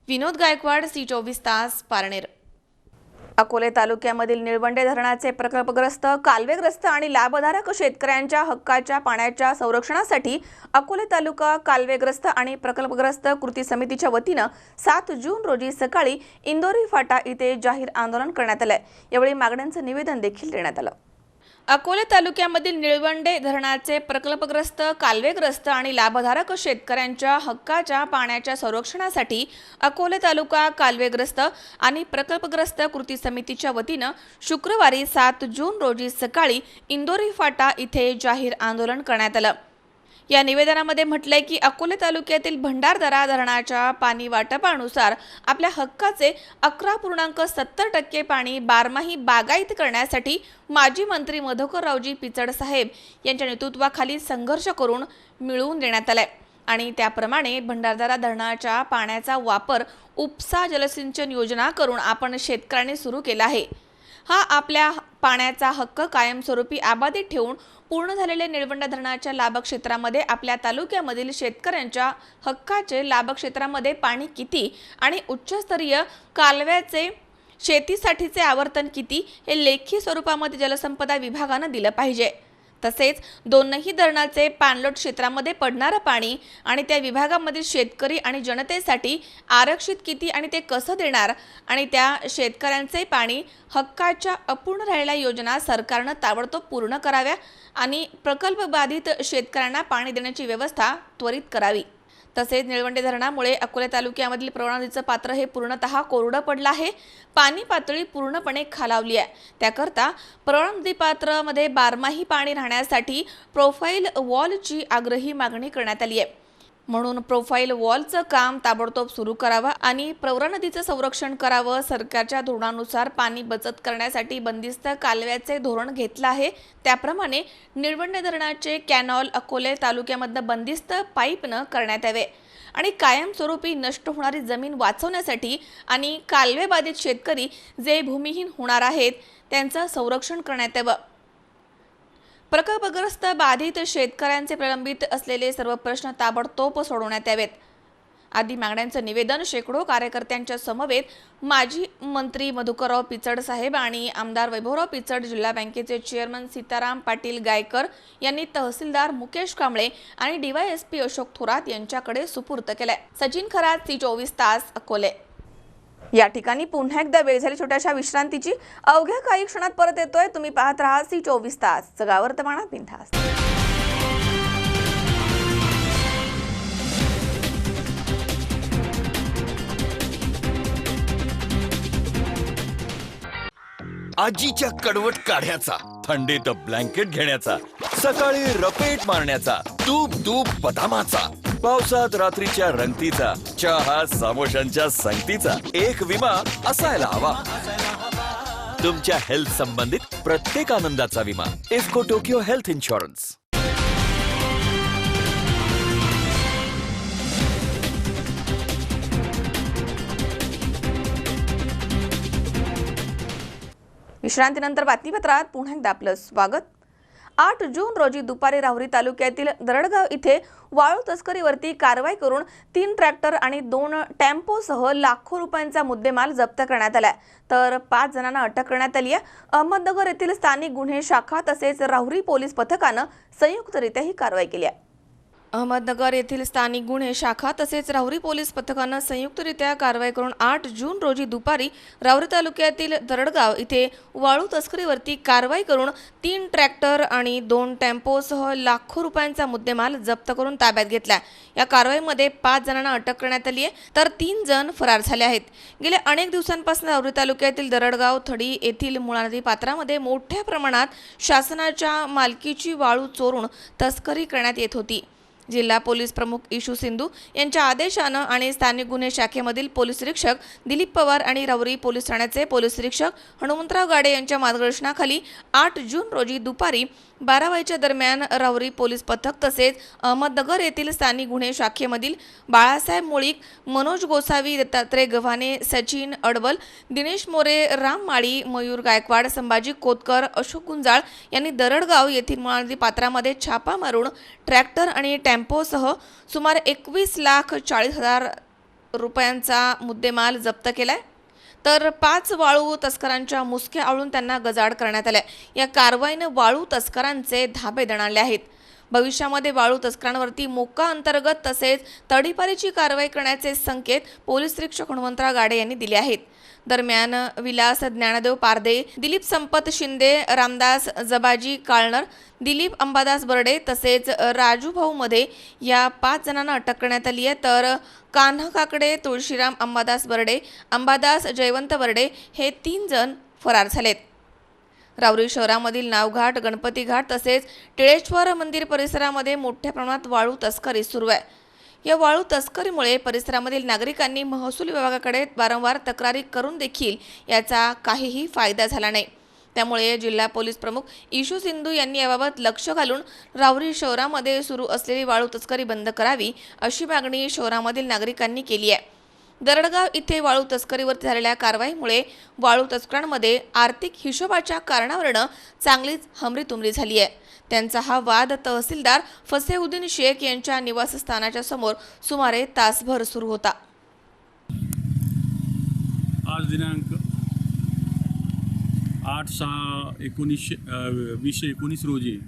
विनोद गायकवाड, C24 तास, पारनेर. अकोले तालुक्यामधील निळवंडे धरणाचे प्रकल्पग्रस्त, कालवेग्रस्त आणि लाभधारक शेतकऱ्यांच्या हक्काच्या पाण्याच्या संरक्षणासाठी अकोले तालुका कालवेग्रस्त आणि प्रकल्पग्रस्त कृती समितीच्या वतीनं 7 जून रोजी सकाळी इंदोरी फाटा इथे जाहीर आंदोलन करण्यात आलंय. यावेळी मागण्यांचं निवेदन देखील देण्यात आलं. अकोले तालुक्यामधील निळवंडे धरणाचे प्रकल्पग्रस्त, कालवेग्रस्त आणि लाभधारक शेतकऱ्यांच्या हक्काच्या पाण्याच्या संरक्षणासाठी अकोले तालुका कालवेग्रस्त आणि प्रकल्पग्रस्त कृती समितीच्या वतीनं शुक्रवारी 7 जून रोजी सकाळी इंदोरी फाटा इथे जाहीर आंदोलन करण्यात आलं. या निवेदनामध्ये म्हटलंय की अकोले तालुक्यातील भंडारदरा धरणाच्या पाणी वाटपानुसार आपल्या हक्काचे 11.70% पाणी बारमाही बागायत करण्यासाठी माजी मंत्री मधुकररावजी पिचड साहेब यांच्या नेतृत्वाखाली संघर्ष करून मिळवून देण्यात आलाय आणि त्याप्रमाणे भंडारदरा धरणाच्या पाण्याचा वापर उपसा जलसिंचन योजना करून आपण शेतकऱ्यांनी सुरू केला आहे. हा आपल्या पाण्याचा हक्क कायमस्वरूपी आबादीत ठेवून पूर्ण झालेल्या निळवंडे धरणाच्या लाभ क्षेत्रामध्ये आपल्या तालुक्यामधील शेतकऱ्यांच्या हक्काचे लाभ क्षेत्रामध्ये पाणी किती आणि उच्चस्तरीय कालव्याचे शेतीसाठीचे आवर्तन किती हे लेखी स्वरूपामध्ये जलसंपदा विभागानं दिलं पाहिजे. तसेच दोनही धरणाचे पाणलोट क्षेत्रामध्ये पडणारं पाणी आणि त्या विभागामधील शेतकरी आणि जनतेसाठी आरक्षित किती आणि ते कसं देणार आणि त्या शेतकऱ्यांचे पाणी हक्काच्या अपूर्ण राहिलेल्या योजना सरकारनं ताबडतोब पूर्ण कराव्या आणि प्रकल्प बाधित शेतकऱ्यांना पाणी देण्याची व्यवस्था त्वरित करावी. तसेच निळवंडे धरणामुळे अकोले तालुक्यामधील प्रवरा नदीचं पात्र हे पूर्णतः कोरडं पडलं आहे. पाणी पातळी पूर्णपणे खालावली आहे. त्याकरता प्रवरा नदी पात्रामध्ये बारमाही पाणी राहण्यासाठी प्रोफाईल वॉलची आग्रही मागणी करण्यात आली आहे. म्हणून प्रोफाईल वॉलचं काम ताबडतोब सुरू करावं आणि प्रवरा नदीचं संरक्षण करावं. सरकारच्या धोरणानुसार पाणी बचत करण्यासाठी बंदिस्त कालव्याचे धोरण घेतलं आहे. त्याप्रमाणे निळवंडे धरणाचे कॅनॉल अकोले तालुक्यामधनं बंदिस्त पाईपनं करण्यात यावे आणि कायमस्वरूपी नष्ट होणारी जमीन वाचवण्यासाठी आणि कालवे बाधित शेतकरी जे भूमिहीन होणार आहेत त्यांचं संरक्षण करण्यात यावं. प्रकल्पग्रस्त बाधित शेतकऱ्यांचे प्रलंबित असलेले सर्व प्रश्न ताबडतोब सोडवण्यात यावेत आदी मागण्यांचं निवेदन शेकडो कार्यकर्त्यांच्या समवेत माजी मंत्री मधुकरराव पिचड साहेब आणि आमदार वैभवराव पिचड, जिल्हा बँकेचे चेअरमन सीताराम पाटील गायकर यांनी तहसीलदार मुकेश कांबळे आणि DYSP अशोक थोरात यांच्याकडे सुपूर्द केलंय. सचिन खरात, C24 तास, अकोले. या ठिकाणी पुन्हा एकदा वेळ झाली छोट्याशा विश्रांतीची. अवघ्या काही क्षणात परत येतोय. तुम्ही पाहत राहा C24 तास, जगा वर्तमानात बिनधास्त. आजीच्या कडवट काढ्याचा, थंडीत ब्लँकेट घेण्याचा, सकाळी रपेट मारण्याचा, तूप तूप बदामाचा, पावसात रात्रीच्या रंगतीचा, चहा समोशांच्या संगतीचा एक विमा असायला हवा. तुमच्या हेल्थ संबंधित प्रत्येक आनंदाचा विमा इफ्को टोकियो हेल्थ इन्शुरन्स. विश्रांतीनंतर बातमीपत्रात पुन्हा एकदा आपलं स्वागत. 8 जून रोजी दुपारी राहुरी तालुक्यातील दरडगाव इथे वाळू तस्करीवरती कारवाई करून 3 ट्रॅक्टर आणि 2 टेम्पोसह लाखो रुपयांचा मुद्देमाल जप्त करण्यात आलाय. तर 5 जणांना अटक करण्यात आली आहे. अहमदनगर येथील स्थानिक गुन्हे शाखा तसेच राहुरी पोलीस पथकानं संयुक्तरित्या ही कारवाई केली आहे. अहमदनगर येथील स्थानिक गुन्हे शाखा तसेच राहुरी पोलीस पथकानं संयुक्तरित्या कारवाई करून 8 जून रोजी दुपारी राहुरी तालुक्यातील दरडगाव इथे वाळू तस्करीवरती कारवाई करून 3 ट्रॅक्टर आणि 2 टेम्पोसह लाखो रुपयांचा मुद्देमाल जप्त करून ताब्यात घेतला. या कारवाईमध्ये 5 जणांना अटक करण्यात आली आहे, तर 3 जण फरार झाले आहेत. गेल्या अनेक दिवसांपासून राहुरी तालुक्यातील दरडगाव थडी येथील मुळा नदी पात्रामध्ये मोठ्या प्रमाणात शासनाच्या मालकीची वाळू चोरून तस्करी करण्यात येत होती. जिल्हा पोलीस प्रमुख इशू सिंधू यांच्या आदेशानं आणि स्थानिक गुन्हे शाखेमधील पोलीस निरीक्षक दिलीप पवार आणि राहुरी पोलीस ठाण्याचे पोलीस निरीक्षक हनुमंतराव गाडे यांच्या मार्गदर्शनाखाली 8 जून रोजी दुपारी 12 वाजेच्या दरम्यान राहुरी पोलीस पथक तसेच अहमदनगर येथील स्थानिक गुन्हे शाखेमधील बाळासाहेब मुळीक, मनोज गोसावी, दत्तात्रय गव्हाणे, सचिन अडवल, दिनेश मोरे, राम माळी, मयूर गायकवाड, संभाजी कोतकर, अशोक गुंजाळ यांनी दरडगाव येथील मुळा नदी पात्रामध्ये छापा मारून ट्रॅक्टर आणि टेम्पोसह सुमारे 21,40,000 रुपयांचा मुद्देमाल जप्त केलाय. तर 5 वाळू तस्करांच्या मुसक्या आवळून त्यांना गजाआड करण्यात आल्या. या कारवाईने वाळू तस्करांचे धाबे दणाणले आहेत. भविष्यामध्ये वाळू तस्करांवरती मोका अंतर्गत तसेच तडीपारीची कारवाई करण्याचे संकेत पोलीस निरीक्षक हनुमंतराव गाडे यांनी दिले आहेत. दरम्यान विलास ज्ञानदेव पारदे, दिलीप संपत शिंदे, रामदास जबाजी काळनर, दिलीप अंबादास बर्डे तसेच राजू भाऊ मध्ये या 5 जणांना अटक करण्यात आली आहे. तर कान्हा काकडे, तुळशीराम अंबादास बर्डे, अंबादास जयवंत बर्डे हे 3 जण फरार झालेत. राहुरी शहरामधील नावघाट, गणपती घाट तसेच टिळेश्वर मंदिर परिसरामध्ये मोठ्या प्रमाणात वाळू तस्करी सुरू आहे. या वाळू तस्करीमुळे परिसरामधील नागरिकांनी महसूल विभागाकडे वारंवार तक्रारी करून देखील याचा काहीही फायदा झाला नाही. त्यामुळे जिल्हा पोलीस प्रमुख इशू सिंधू यांनी याबाबत लक्ष घालून राहुरी शहरामध्ये सुरू असलेली वाळू तस्करी बंद करावी अशी मागणी शहरामधील नागरिकांनी केली आहे. दरडगाव इथे वाळू तस्करीवरती झालेल्या कारवाईमुळे वाळू तस्करांमध्ये आर्थिक हिशोबाच्या कारणावरून चांगलीच हमरीतुमरी झाली आहे. त्यांचा हा वाद तहसीलदार फसेउद्दीन शेख यांच्या निवासस्थानाच्या समोर सुमारे तासभर सुरू होता. आज दिनांक 8/6/2019 रोजी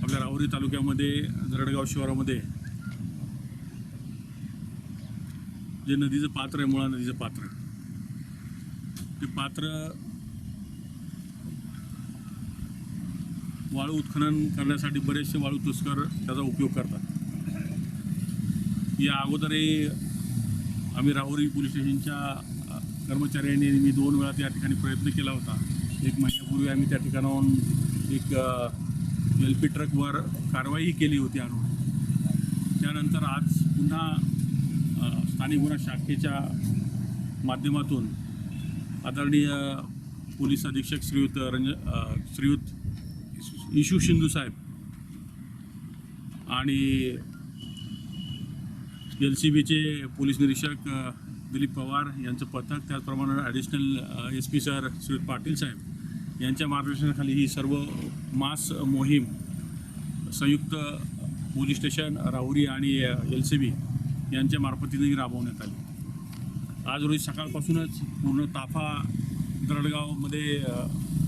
आपल्या राहुरी तालुक्यामध्ये दरडगाव शहरामध्ये जे नदीचं पात्र आहे, मुळा नदीचं पात्र, ते पात्र वाळू उत्खनन करण्यासाठी बरेचसे वाळू तस्कर त्याचा उपयोग करतात. या अगोदरही आम्ही राहुरी पोलीस स्टेशनच्या कर्मचाऱ्यांनी मी 2 वेळा त्या ठिकाणी प्रयत्न केला होता. 1 महिन्यापूर्वी आम्ही त्या ठिकाणाहून एक LP ट्रकवर कारवाई केली होती आणून. त्यानंतर आज पुन्हा स्थानिक गुन्हा शाखेच्या माध्यमातून आदरणीय पोलीस अधीक्षक श्रीयुत इशू सिंधू साहेब आणि LCBचे पोलीस निरीक्षक दिलीप पवार यांचं पथक, त्याचप्रमाणे ॲडिशनल SP सर श्रीयुत पाटील साहेब यांच्या मार्गदर्शनाखाली ही सर्व मास मोहीम संयुक्त पोलीस स्टेशन राहुरी आणि LCB यांच्या मार्फतीने राबवण्यात आली. आज रोजी सकाळपासूनच पूर्ण ताफा दरडगावमध्ये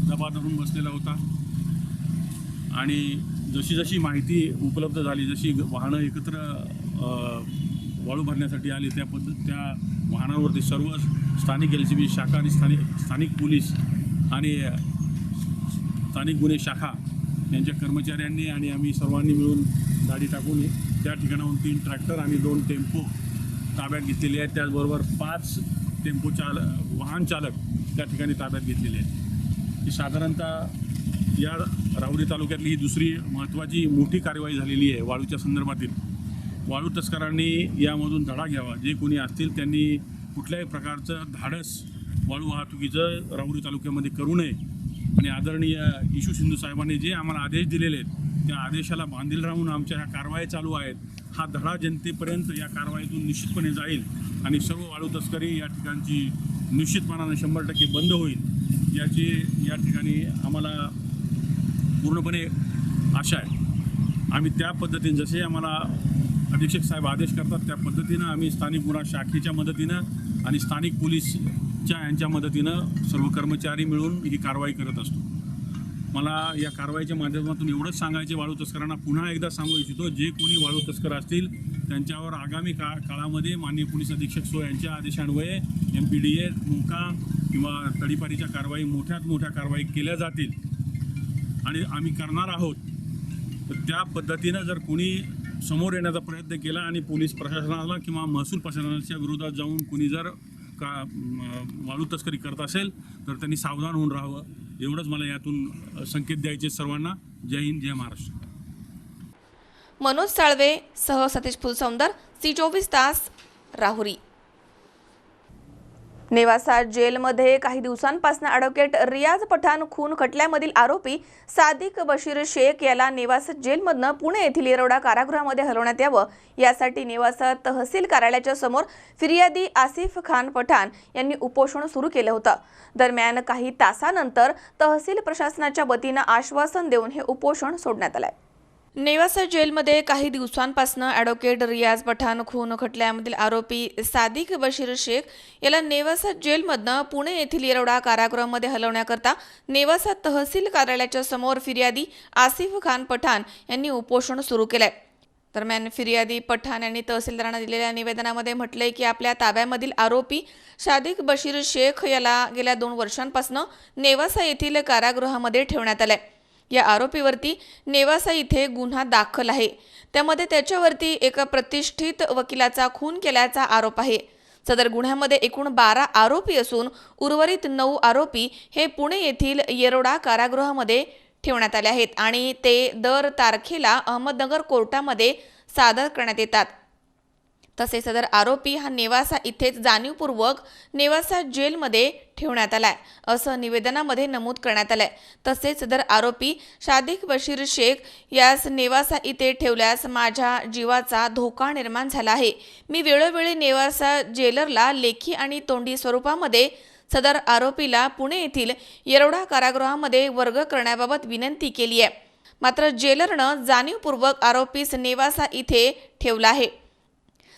दबा धरून बसलेला होता आणि जशी जशी माहिती उपलब्ध झाली, जशी वाहनं एकत्र वाळू भरण्यासाठी आली, त्या वाहनांवरती सर्व स्थानिक LCB शाखा आणि स्थानिक पोलीस आणि स्थानिक गुन्हे शाखा यांच्या कर्मचाऱ्यांनी आणि आम्ही सर्वांनी मिळून गाडी टाकून त्या ठिकाणाहून 3 ट्रॅक्टर आणि 2 टेम्पो ताब्यात घेतलेले आहेत. त्याचबरोबर 5 टेम्पो वाहन चालक त्या ठिकाणी ताब्यात घेतलेले आहेत. ही साधारणतः या राहुरी तालुक्यातली ही दुसरी महत्त्वाची मोठी कार्यवाही झालेली आहे वाळूच्या संदर्भातील. वाळू तस्करांनी यामधून धडा घ्यावा. जे कोणी असतील त्यांनी कुठल्याही प्रकारचं धाडस वाळू वाहतुकीचं राहुरी तालुक्यामध्ये करू नये आणि आदरणीय इशू सिंधू साहेबांनी जे आम्हाला आदेश दिलेले आहेत त्या आदेशाला बांधील राहून आमच्या ह्या कारवाई चालू आहेत. हा धडा जनतेपर्यंत या कारवाईतून निश्चितपणे जाईल आणि सर्व वाळू तस्करी या ठिकाणची निश्चितपणाने 100% बंद होईल. याची या ठिकाणी आम्हाला पूर्णपणे आशा आहे. आम्ही त्या पद्धतीने जसे आम्हाला अधीक्षक साहेब आदेश करतात त्या पद्धतीनं आम्ही स्थानिक गुन्हा शाखेच्या मदतीनं आणि स्थानिक पोलीसच्या यांच्या मदतीनं सर्व कर्मचारी मिळून ही कारवाई करत असतो. मला या कारवाईच्या माध्यमातून एवढंच सांगायचे वाळू तस्करांना पुन्हा एकदा सांगू इच्छितो, जे कोणी वाळू तस्कर असतील त्यांच्यावर आगामी काळामध्ये माननीय पोलीस अधीक्षक सो यांच्या आदेशान्वये MPDA, मोका किंवा तडीपारीच्या कारवाई मोठ्यात मोठ्या कारवाई केल्या जातील आणि आम्ही करणार आहोत. तर त्या पद्धतीनं जर कोणी समोर येण्याचा प्रयत्न केला आणि पोलीस प्रशासनाला किंवा महसूल प्रशासनाच्या विरोधात जाऊन कोणी जर वाळू तस्करी करत असेल तर त्यांनी सावधान होऊन राहावं, एवढंच मला यातून संकेत द्यायचे सर्वांना. जय हिंद, जय महाराष्ट्र. मनोज साळवे सह सतीश फुलसौंदर, C24 तास, राहुरी. नेवासा जेलमध्ये काही दिवसांपासून ॲडव्होकेट रियाज पठाण खून खटल्यामधील आरोपी सादिक बशीर शेख याला नेवासा जेलमधनं पुणे येथील येरवडा कारागृहामध्ये हलवण्यात यावं यासाठी नेवासा तहसील कार्यालयाच्या समोर फिर्यादी आसिफ खान पठाण यांनी उपोषण सुरू केलं होतं. दरम्यान काही तासानंतर तहसील प्रशासनाच्या वतीनं आश्वासन देऊन हे उपोषण सोडण्यात आलंय. नेवासा जेलमध्ये काही दिवसांपासून ॲडव्होकेट रियाज पठाण खून खटल्यामधील आरोपी सादिक बशीर शेख याला नेवासा जेलमधनं पुणे येथील येरवडा कारागृहामध्ये हलवण्याकरता नेवासा तहसील कार्यालयाच्या समोर फिर्यादी आसिफ खान पठाण यांनी उपोषण सुरू केलंय. दरम्यान फिर्यादी पठाण यांनी तहसीलदारांना दिलेल्या निवेदनामध्ये म्हटलंय की आपल्या ताब्यामधील आरोपी सादिक बशीर शेख याला गेल्या 2 वर्षांपासून नेवासा येथील कारागृहामध्ये ठेवण्यात आलंय. या आरोपीवरती नेवासा इथे गुन्हा दाखल आहे. त्यामध्ये त्याच्यावरती एका प्रतिष्ठित वकिलाचा खून केल्याचा आरोप आहे. सदर गुन्ह्यामध्ये एकूण 12 आरोपी असून उर्वरित 9 आरोपी हे पुणे येथील येरवडा कारागृहामध्ये ठेवण्यात आले आहेत आणि ते दर तारखेला अहमदनगर कोर्टामध्ये सादर करण्यात येतात. तसेच सदर आरोपी हा नेवासा इथेच जाणीवपूर्वक नेवासा जेलमध्ये ठेवण्यात आलाय असं निवेदनामध्ये नमूद करण्यात आलंय. तसेच सदर आरोपी सादिक बशीर शेख यास नेवासा इथे ठेवल्यास माझ्या जीवाचा धोका निर्माण झाला आहे. मी वेळोवेळी नेवासा जेलरला लेखी आणि तोंडी स्वरूपामध्ये सदर आरोपीला पुणे येथील येरवडा कारागृहामध्ये वर्ग करण्याबाबत विनंती केली आहे. मात्र जेलरनं जाणीवपूर्वक आरोपीस नेवासा इथे ठेवला आहे.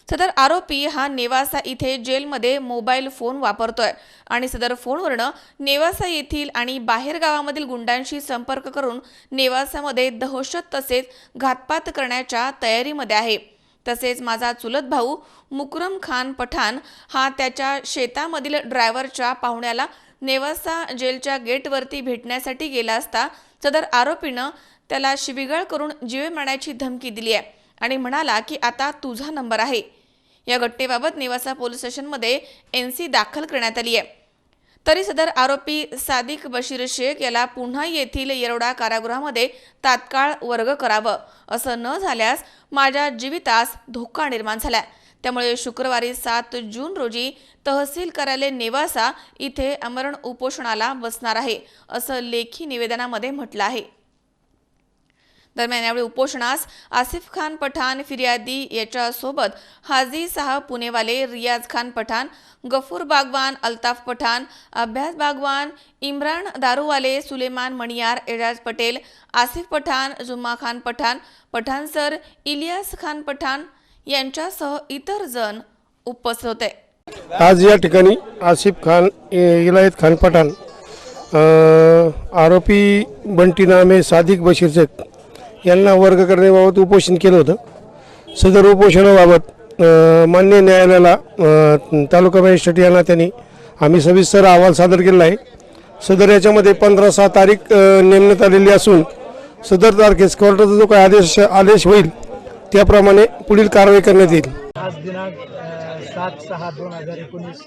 सदर आरोपी हा नेवासा इथे जेलमध्ये मोबाईल फोन वापरतोय आणि सदर फोनवरनं नेवासा येथील आणि बाहेर गावामधील गुंडांशी संपर्क करून नेवासामध्ये दहशत तसेच घातपात करण्याच्या तयारीमध्ये आहे. तसेच माझा चुलत भाऊ मुकरम खान पठाण हा त्याच्या शेतामधील ड्रायव्हरच्या पाहुण्याला नेवासा जेलच्या गेटवरती भेटण्यासाठी गेला असता सदर आरोपीनं त्याला शिवीगाळ करून जीवे मारण्याची धमकी दिली आहे आणि म्हणाला की आता तुझा नंबर आहे. या घटनेबाबत नेवासा पोलीस स्टेशनमध्ये NC दाखल करण्यात आली आहे. तरी सदर आरोपी सादिक बशीर शेख याला पुन्हा येथील येरवडा कारागृहामध्ये तात्काळ वर्ग करावं. असं न झाल्यास माझ्या जीवितास धोका निर्माण झाला. त्यामुळे शुक्रवारी 7 जून रोजी तहसील कार्यालय नेवासा इथे आमरण उपोषणाला बसणार आहे असं लेखी निवेदनामध्ये म्हटलं आहे. दरम्यान यावेळी उपोषणास आसिफ खान पठाण फिर्यादी याच्यासोबत हाजी साहब पुणेवाले, रियाज खान पठाण, गफूर बागवान, अल्ताफ पठाण, अभ्यास बागवान, इम्रान दारूवाले, सुलेमान मणियार, एजाज पटेल, आसिफ पठाण, जुम्मा खान पठाण, पठाण सर, इलियास खान पठाण यांच्यासह इतर जण उपस्थित होते. आज या ठिकाणी आसिफ खान, इलायत खान पठाण, आरोपी बंटी नामे सादिक बशीर शेख यांना वर्ग करण्याबाबत उपोषण केलं होतं. सदर उपोषणाबाबत मान्य न्यायालयाला तालुका मजिस्ट्रेट यांना त्यांनी आम्ही सविस्तर अहवाल सादर केला आहे. सदर याच्यामध्ये 15/6 तारीख नेमण्यात आलेली असून सदर तारखेस कोर्टाचा जो काही आदेश होईल त्याप्रमाणे पुढील कारवाई करण्यात येईल. आज दिनांक 7/6/2019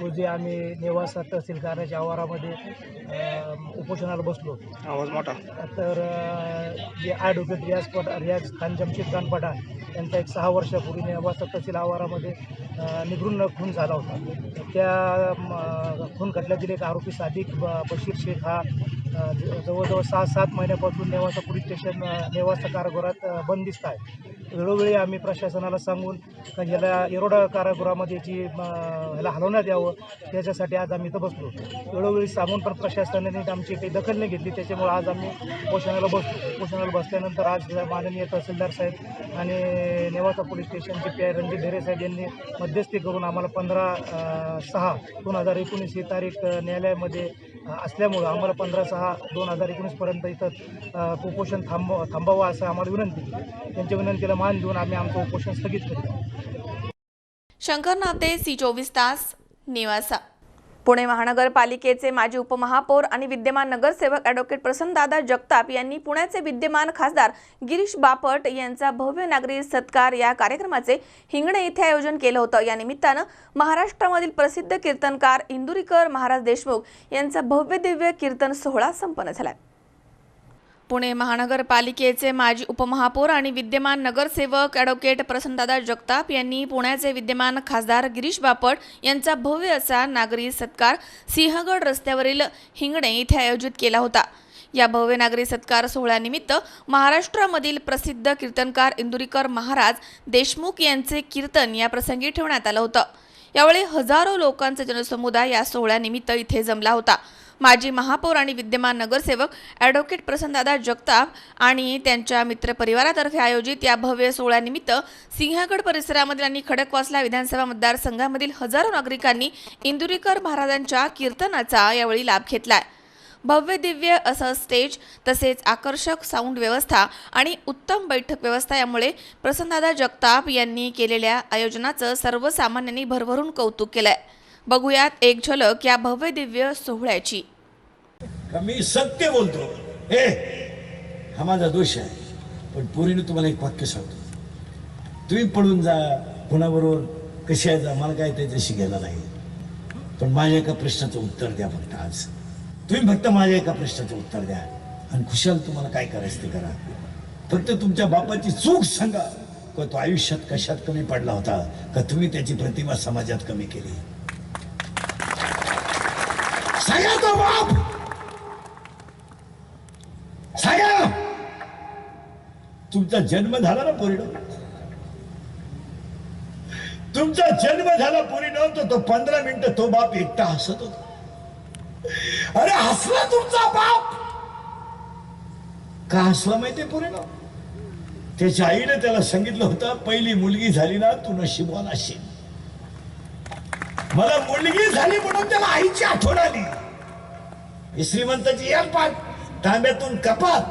रोजी आम्ही नेवासा तहसील कार्यालयाच्या आवारामध्ये उपोषणाला बसलो. आवाज मोठा. तर जे ॲडव्होकेट रियाज खान जमशेद खान पठाण यांचा एक 6 वर्षापूर्वी नेवासा तहसील आवारामध्ये निगृण खून झाला होता. त्या खून खटल्यातील एक आरोपी सादिक बशीर शेख हा जवळजवळ 6-7 महिन्यापासून नेवासा पोलीस स्टेशन नेवासा कारागृहात बंदिस्त आहे. वेळोवेळी आम्ही प्रशासनाला सांगून का याला येरोडा कारागृहामध्ये ह्याला हलवण्यात यावं, त्याच्यासाठी आज आम्ही इथं बसलो. वेळोवेळी सांगून पण प्रशासनाने आमची काही दखल नाही घेतली. त्याच्यामुळे आज आम्ही उपोषणाला बसलो. उपोषणाला बसल्यानंतर आज माननीय तहसीलदार साहेब आणि नेवासा पोलीस स्टेशनचे पी आय रणजित ढेरे साहेब यांनी मध्यस्थी करून आम्हाला 15/6/2019 ही तारीख न्यायालयामध्ये असल्यामुळं आम्हाला 15/6/2019 पर्यंत इथं उपोषण थांबावं असं आम्हाला विनंती केली. त्यांच्या विनंतीला मान देऊन आम्ही आमचं उपोषण स्थगित केलं. शंकर नावते, C24 तास, नेवासा. पुणे महानगरपालिकेचे माजी उपमहापौर आणि विद्यमान नगरसेवक ॲडव्होकेट प्रसन्नदादा जगताप यांनी पुण्याचे विद्यमान खासदार गिरीश बापट यांचा भव्य नागरी सत्कार या कार्यक्रमाचे हिंगणे येथे आयोजन केलं होतं. या निमित्तानं महाराष्ट्रामधील प्रसिद्ध कीर्तनकार इंदुरीकर महाराज देशमुख यांचा भव्य दिव्य कीर्तन सोहळा संपन्न झाला. पुणे महानगरपालिकेचे माजी उपमहापौर आणि विद्यमान नगरसेवक ॲडव्होकेट प्रसन्नदादा जगताप यांनी पुण्याचे विद्यमान खासदार गिरीश बापट यांचा भव्य असा नागरी सत्कार सिंहगड रस्त्यावरील हिंगणे येथे आयोजित केला होता. या भव्य नागरी सत्कार सोहळ्यानिमित्त महाराष्ट्रामधील प्रसिद्ध कीर्तनकार इंदुरीकर महाराज देशमुख यांचे कीर्तन या प्रसंगी ठेवण्यात आलं होतं. यावेळी हजारो लोकांचा जनसमुदाय या सोहळ्यानिमित्त इथे जमला होता. माजी महापौर आणि विद्यमान नगरसेवक ॲडव्होकेट प्रसन्नदादा जगताप आणि त्यांच्या मित्रपरिवारातर्फे आयोजित या भव्य सोहळ्यानिमित्त सिंहगड परिसरामधील आणि खडकवासला विधानसभा मतदारसंघामधील हजारो नागरिकांनी इंदुरीकर महाराजांच्या कीर्तनाचा यावेळी लाभ घेतलाय. भव्य दिव्य असं स्टेज तसेच आकर्षक साऊंड व्यवस्था आणि उत्तम बैठक व्यवस्था यामुळे प्रसन्नदादा जगताप यांनी केलेल्या आयोजनाचं सर्वसामान्यांनी भरभरून कौतुक केलंय. बघूयात एक झलक या भव्य दिव्य सोहळ्याची. मी सत्य बोलतो, हा माझा दोष आहे, पण पोरीने तुम्हाला एक वाक्य सांगतो, तुम्ही पळून जा, कोणाबरोबर कशी आहे जा, मला काय त्याच्याशी घ्यायला नाही, पण माझ्या एका प्रश्नाचं उत्तर द्या. फक्त आज तुम्ही फक्त माझ्या एका प्रश्नाचं उत्तर द्या आणि खुशाल तुम्हाला काय करायचं ते करा. फक्त तुमच्या बापाची चूक सांगा का तो आयुष्यात कशात कमी पडला होता, का तुम्ही त्याची प्रतिमा समाजात कमी केली. सांगा तो बाप, सांगा. तुमचा जन्म झाला ना पोरीनो, तुमचा जन्म झाला पोरीनो, तो 15 मिनिटं तो बाप एकटा हसत होता. अरे हसला तुमचा बाप, का हसला माहितीये पोरीनो? त्याच्या आईने त्याला सांगितलं होतं, पहिली मुलगी झाली ना तू नशिबवान असशील. मला मुलगी झाली म्हणून त्याला आईची आठवण आली. श्रीमंताची एक पाठ तांब्यातून कपात.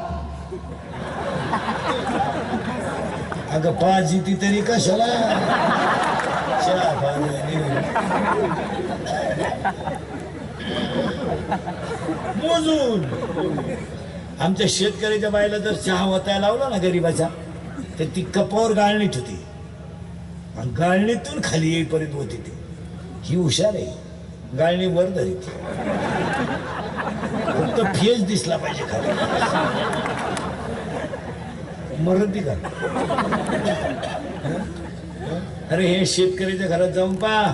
अगं पाच ती तरी कशाला मोजून. आमच्या शेतकऱ्याच्या बाईला जर चहा वाचायला लावला ना गरीबाचा, तर ती कपावर गाळणीत होती आणि गाळणीतून खाली येईपर्यंत होती. ती ही हुशार आहे, गाळणी वर धरी, फक्त फेस दिसला पाहिजे खाली, मरती का. अरे हे शेतकऱ्याच्या घरात जाऊन पहा,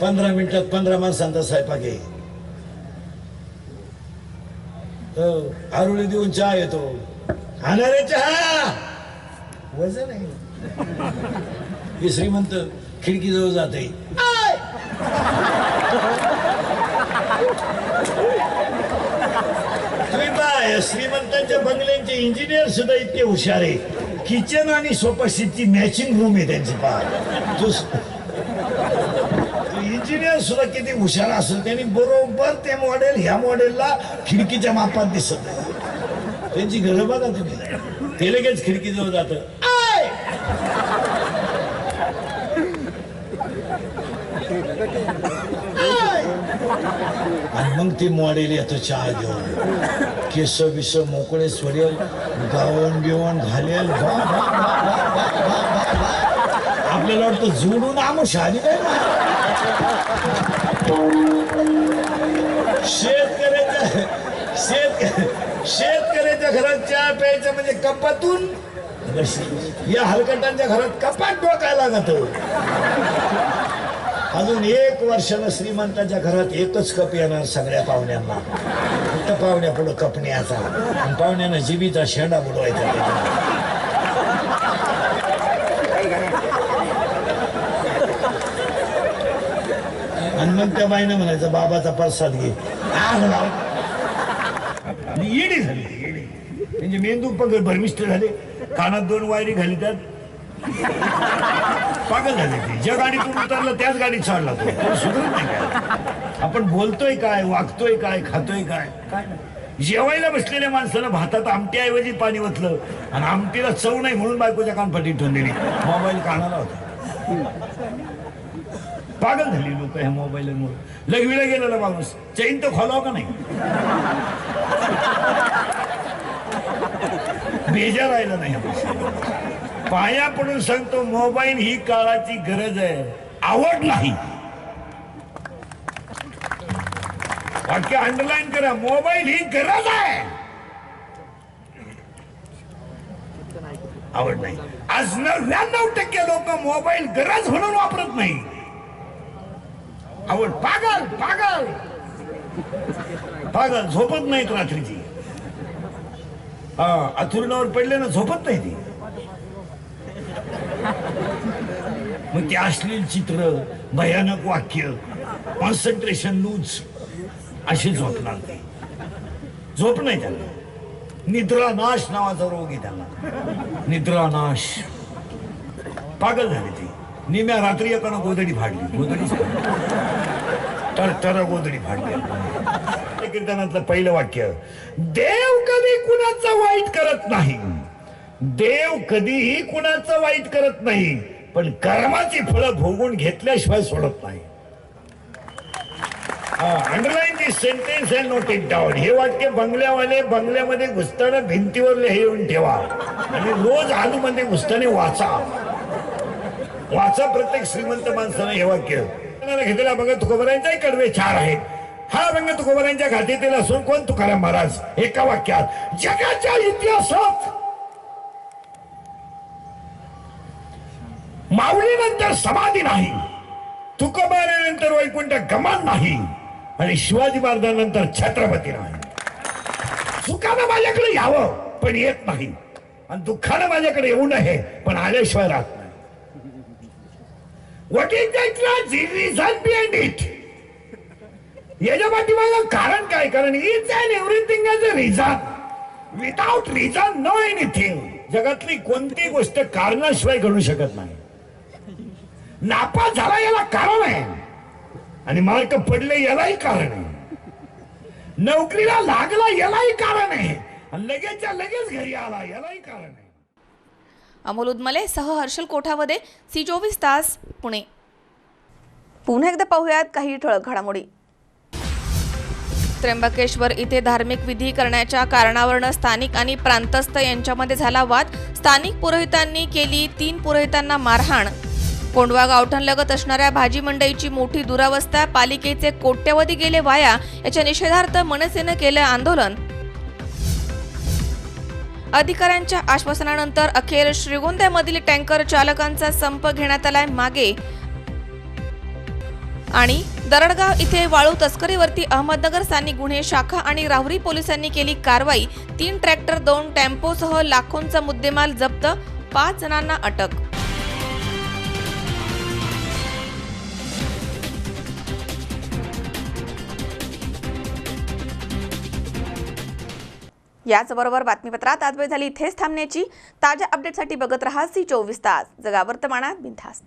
15 मिनिटात 15 माणसांचा स्वयंपाक आहे. आरुळी देऊन चहा येतो, खाणारे चहा वजन आहे. हे श्रीमंत खिडकीजवळ जाते, तुम्ही पहा श्रीमंतांच्या बंगल्यांचे इंजिनियर सुद्धा इतके हुशार आहे. किचन आणि सोफा सीटची मॅचिंग रूम आहे त्यांची. पहा तो इंजिनियर सुद्धा किती हुशार असेल, त्यांनी बरोबर ते मॉडेल ह्या मॉडेलला खिडकीच्या मापात दिसत नाही. त्यांची घरं बघा तुम्ही, ते लगेच खिडकीजवळ जातं. आणि मग ते मॉडेल येतं चहा घेऊन, केस बिस मोकळे सोडेल, गावन बिवण घालेल. आपल्याला वाटतं जोडून आमुष आली काय. शेतकऱ्याच्या घरात चहा प्यायचं म्हणजे कपातून. या हलकटांच्या घरात कपाट डोकायला जातं. अजून 1 वर्षानं श्रीमंताच्या घरात एकच कप येणार सगळ्या पाहुण्यांना. फक्त पाहुण्या पुढं कप न्यायचा आणि पाहुण्यांना जिबीचा शेंडा बुडवायचा. मग त्या बाईनं म्हणायचं बाबाचा प्रसाद घे येडी झाली ती, येडी म्हणजे मेंदू भरमिष्ट झाले, कानात 2 वायरी घालितात, पागल झाले ते. ज्या गाडीतून उतरलं त्याच गाडीत चढला तो, सुधरत नाही काय. आपण बोलतोय काय, वागतोय काय, खातोय काय, काय नाही. जेवायला बसलेल्या माणसानं भातात आमटीऐवजी पाणी ओतलं आणि आमटीला चव नाही म्हणून बायकोच्या कानफाटीत ठेवून दिली, मोबाईल कानाला होता. पागल झाली लोक ह्या मोबाईलमुळे. लगविला गेलेला माणूस चैन तर खोलाव का नाही, बेजार राहिला नाही. पाया पडून सांगतो, मोबाईल ही काळाची गरज आहे, आवड नाही. वाक्य अंडरलाईन करा, मोबाईल ही गरज आहे, आवड नाही. आज 99% लोक मोबाईल गरज म्हणून वापरत नाही, आवड. पागल पागल पागल, झोपत नाहीत रात्रीची. अथुरणावर पडले ना, झोपत नाही ती. मग ते अश्लील चित्र, भयानक वाक्य, कॉन्सन्ट्रेशन लूज, असे झोपणार ते. झोप नाही त्यांना. निद्रानाश नावाचा रोग आहे त्यांना, निद्रानाश. पागल झाले ते. निम्या रात्री एकानं गोधडी फाडली, गोधडी तर गोधडी फाडली. कीर्तनातलं पहिलं वाक्य, देव कधी कुणाचं वाईट करत नाही, देव कधीही कुणाचं वाईट करत नाही, पण कर्माची फळं भोगून घेतल्याशिवाय सोडत नाही. Underline this sentence and note it down. हे वाक्य बंगल्यावाले बंगल्यामध्ये घुसताना भिंतीवर लिहून ठेवा आणि रोज आलूमध्ये घुसताना वाचा. प्रत्येक श्रीमंत माणसानं हे वाक्य घेतलेला बघा. तुकोबारायांचाही कडवे 4 आहेत. हा रंग तुकोबारायांच्या घाटीतील असून कोण? तुकाराम महाराज. एका वाक्यात जगाच्या इतिहासात माऊलीनंतर समाधी नाही, तुकोबारानंतर वैकुंठ गमान नाही आणि शिवाजी महाराजांनंतर छत्रपती नाही. सुखानं माझ्याकडे यावं पण येत नाही आणि दुःखानं माझ्याकडे येऊ नये पण आल्याशिवाय राहत नाही. What is the reason behind it? याच्या पाठीमागं कारण काय? कारण it's and everything as a reason. Without reason know anything. जगातली कोणती गोष्ट कारणाशिवाय घडू शकत नाही. नापास झाला याला कारण आहे आणि मार्क पडले यालाही कारण आहे. नोकरीला लागला यालाही कारण आहे आणि लगेचच्या लगेच घरी आला यालाही कारण आहे. अमोल उदमले सह हर्षल कोठावदे, C24 तास, पुणे. पुन्हा एकदा पाहूयात काही ठळक घडामोडी. त्र्यंबकेश्वर इथे धार्मिक विधी करण्याच्या कारणावरून स्थानिक आणि प्रांतस्थ यांच्यामध्ये झाला वाद. स्थानिक पुरोहितांनी केली 3 पुरोहितांना मारहाण. कोंडवा गावठणलगत असणाऱ्या भाजी मंडईची मोठी दुरावस्था. पालिकेचे कोट्यवधी गेले वाया. याच्या निषेधार्थ मनसेनं केलं आंदोलन. अधिकाऱ्यांच्या आश्वासनानंतर अखेर श्रीगोंद्यामधील टँकर चालकांचा संप घेण्यात आलाय मागे. आणि दरडगाव इथे वाळू तस्करीवरती अहमदनगर स्थानिक गुन्हे शाखा आणि राहुरी पोलिसांनी केली कारवाई. 3 ट्रॅक्टर 2 टेम्पोसह लाखोंचा मुद्देमाल जप्त. 5 जणांना अटक. याचबरोबर बातमीपत्रात आज वेळ झाली इथेच थांबण्याची. ताज्या अपडेटसाठी बघत रहा C24 तास. जगा वर्तमानात बिनधास्त.